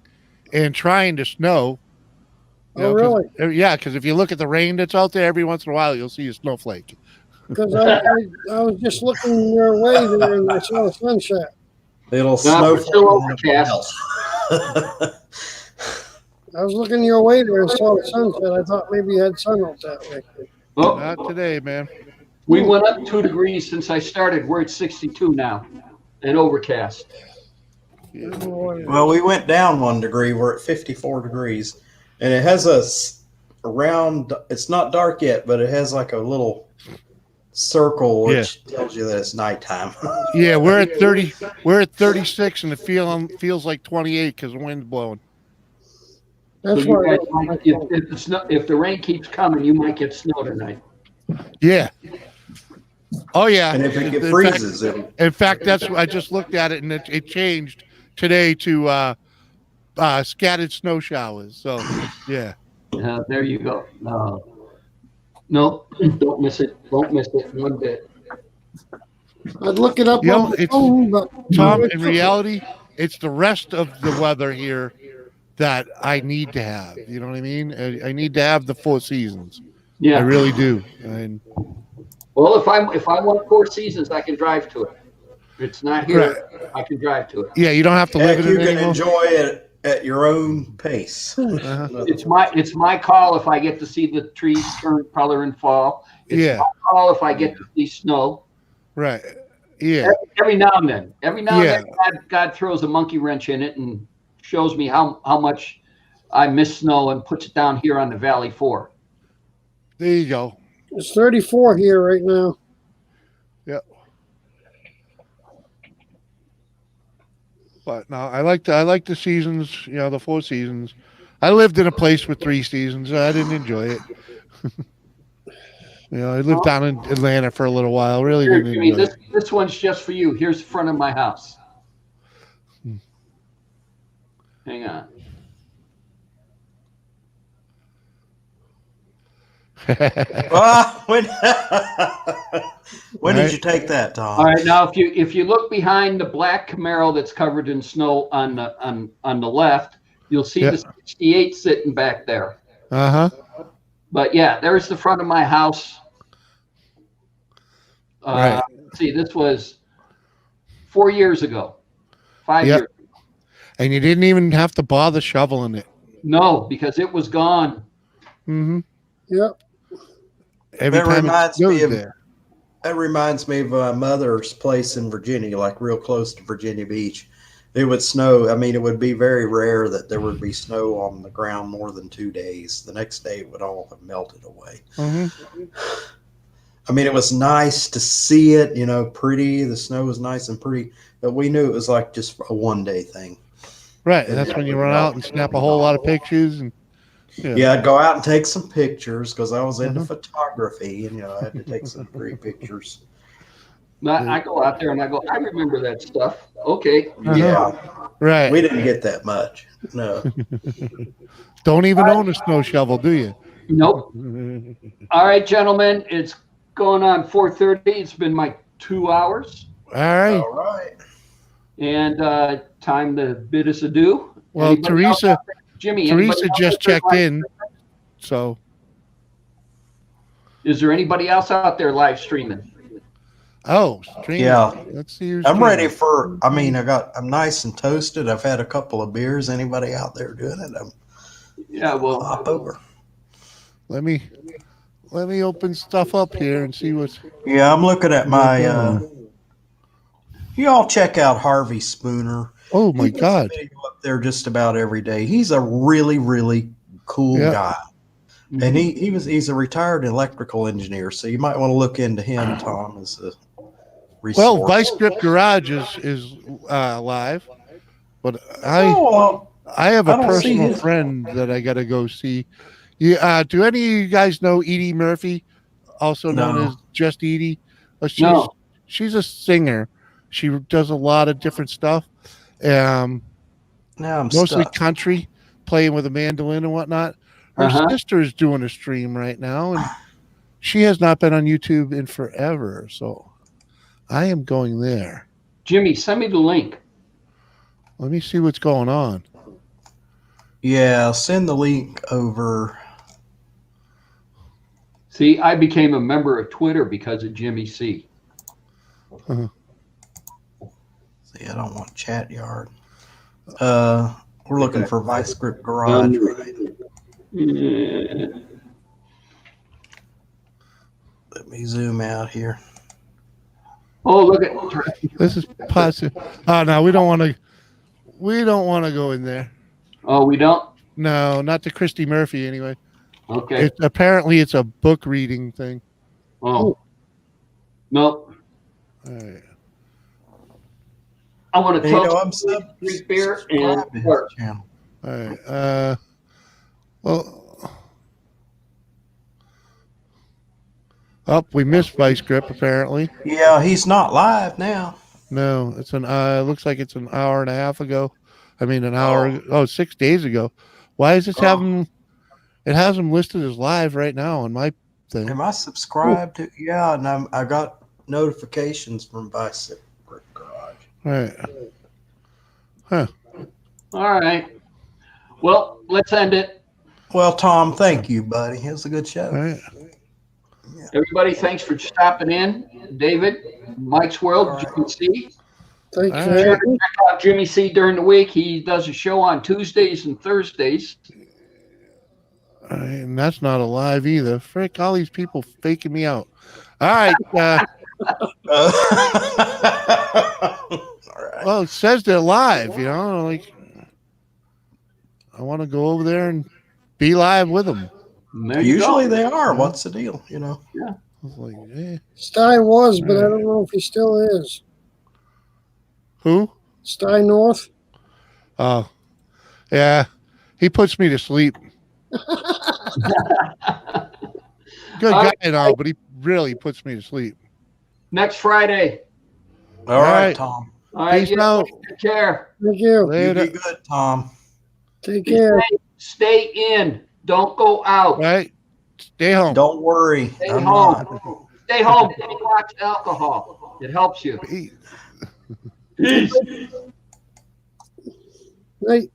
and trying to snow. Oh, really? Yeah, because if you look at the rain that's out there, every once in a while you'll see a snowflake. Because I was just looking your way there and I saw the sunset. It'll snow. We're still overcast. I was looking your way there and saw the sunset. I thought maybe you had sun out that way. Oh, Not today, man. we went up 2 degrees since I started. We're at 62 now, and overcast. Well, we went down 1 degree. We're at 54 degrees. And it has it's not dark yet, but it has like a little circle which tells you that it's nighttime. Yeah, we're at 30. We're at 36, and it feels like 28 because the wind's blowing. That's So you why. guys if the rain keeps coming, you might get snow tonight. Yeah. Oh yeah. And if it In freezes, in fact, that's I just looked at it, and it changed today to scattered snow showers. So yeah. There you go. No, don't miss it. Don't miss it one bit. I'd look it up You know, on the it's- phone, but Tom, in reality, it's the rest of the weather here that I need to have. You know what I mean? I need to have the 4 seasons. Yeah. I really do. And Well, if I want 4 seasons, I can drive to it. If it's not here, I can drive to it. yeah, you don't have to live heck, in you it can anymore. enjoy it at your own pace. Uh-huh. It's my call if I get to see the trees turn color in fall. It's Yeah. my call if I get to see snow. Right. Yeah. Every now and then. Every now Yeah. and then, God throws a monkey wrench in it and shows me how much I miss snow and puts it down here on the Valley 4. There you go. it's 34 here right now. But no, I like the seasons. You know, the 4 seasons. I lived in a place with 3 seasons. I didn't enjoy it. You know, I lived down in Atlanta for a little while. Really Here, didn't Jimmy, enjoy it. this one's just for you. Here's the front of my house. Hang on. When when did you take that, Tom? All right, now if you look behind the black Camaro that's covered in snow on the left, you'll see Yeah. the 68 sitting back there. Uh-huh. But yeah, there's the front of my house. Right. See, this was 4 years ago, 5 Yep. years. And you didn't even have to bother shoveling it. No, because it was gone. Mm-hmm. Yep. Every That time it reminds me snowed of- there. That reminds me of my mother's place in Virginia, like real close to Virginia Beach. It would snow. I mean, it would be very rare that there would be snow on the ground more than 2 days. The next day, it would all have melted away. Mm-hmm. I mean, it was nice to see it, you know, pretty. The snow was nice and pretty, but we knew it was like just a 1-day thing. Right. And that's when you run out and snap a whole lot of pictures. And Yeah, I'd go out and take some pictures because I was into Mhm. photography, and you know, I had to take some pretty pictures. I go out there and I go, I remember that stuff. Okay. Uh-huh. Yeah, Right. we didn't get that much. No. Don't even own a snow shovel, do you? Nope. All right, gentlemen, it's going on 4:30. It's been my 2 hours, All right. All right. and time to bid us adieu. Well, Anybody else Teresa, out there? Jimmy, anybody Teresa else just out there checked live- in. So, Is there anybody else out there live streaming? streaming. Yeah. Let's see who's I'm ready streaming. for. I mean, I'm nice and toasted. I've had a couple of beers. Anybody out there doing it? I'm Yeah, well, hop over. Let me open stuff up here and see what's. Yeah, I'm looking at my. You all check out Harvey Spooner. Oh my He puts a God! video up there just about every day. He's a really, really cool Yeah. guy. And he's a retired electrical engineer, so you might want to look into him, Tom, as a resource. Well, Vice Grip Garage is live, but I have a I don't see personal his- friend that I got to go see. Yeah, do any of you guys know Edie Murphy, also known No. as Just Edie? No. She's a singer. She does a lot of different stuff. now I'm Mostly stuck. country, playing with a mandolin and whatnot. Her Uh-huh. sister is doing a stream right now, and she has not been on YouTube in forever. So I am going there. Jimmy, send me the link. Let me see what's going on. Yeah, send the link over. See, I became a member of Twitter because of Jimmy C. See, I don't want Chat Yard. We're looking for Vice Grip Garage. Right? Yeah. Let me zoom out here. Oh, look at This is positive. Oh no, we don't want to. We don't want to go in there. Oh, we don't? No, not to Christy Murphy anyway. Okay. Apparently, it's a book reading thing. Oh. Nope. All right. I want to You know, tell I'm drink beer subscribed and to work. his channel. All right. Well. Oh, we missed Vice Grip apparently. Yeah, he's not live now. No, it's an. Looks like it's an hour and a half ago. I mean, an hour. Oh, 6 days ago. Why is this having? It has him listed as live right now on my thing. Am I subscribed to? Yeah, and I got notifications from Vice Grip Garage. Right. All right. Well, let's end it. Well, Tom, thank you, buddy. It was a good show. All right. Everybody, thanks for stopping in. David, Mike's World, Jimmy C. Thanks All for right. having me. Check out Jimmy C during the week. He does a show on Tuesdays and Thursdays. All right, and that's not alive either. Frick, all these people faking me out. All right. All right. Well, it says they're live, you know. Like, I want to go over there and be live with them. And there you Usually go. they are. What's the deal? You know. I was like, eh. Sty was, but I don't know if he still is. Who? Sty North. Oh, yeah. He puts me to sleep. Good All guy and all, but he really puts me to sleep. Next Friday. All right, right. Tom. All right. Peace you out. Take care. Thank you. You Later. be good, Tom. Take care. Stay in. Don't go out. Right? Stay home. Don't worry. Stay I'm home. not. Stay home. Don't watch alcohol. It helps you. Peace. Peace. Night.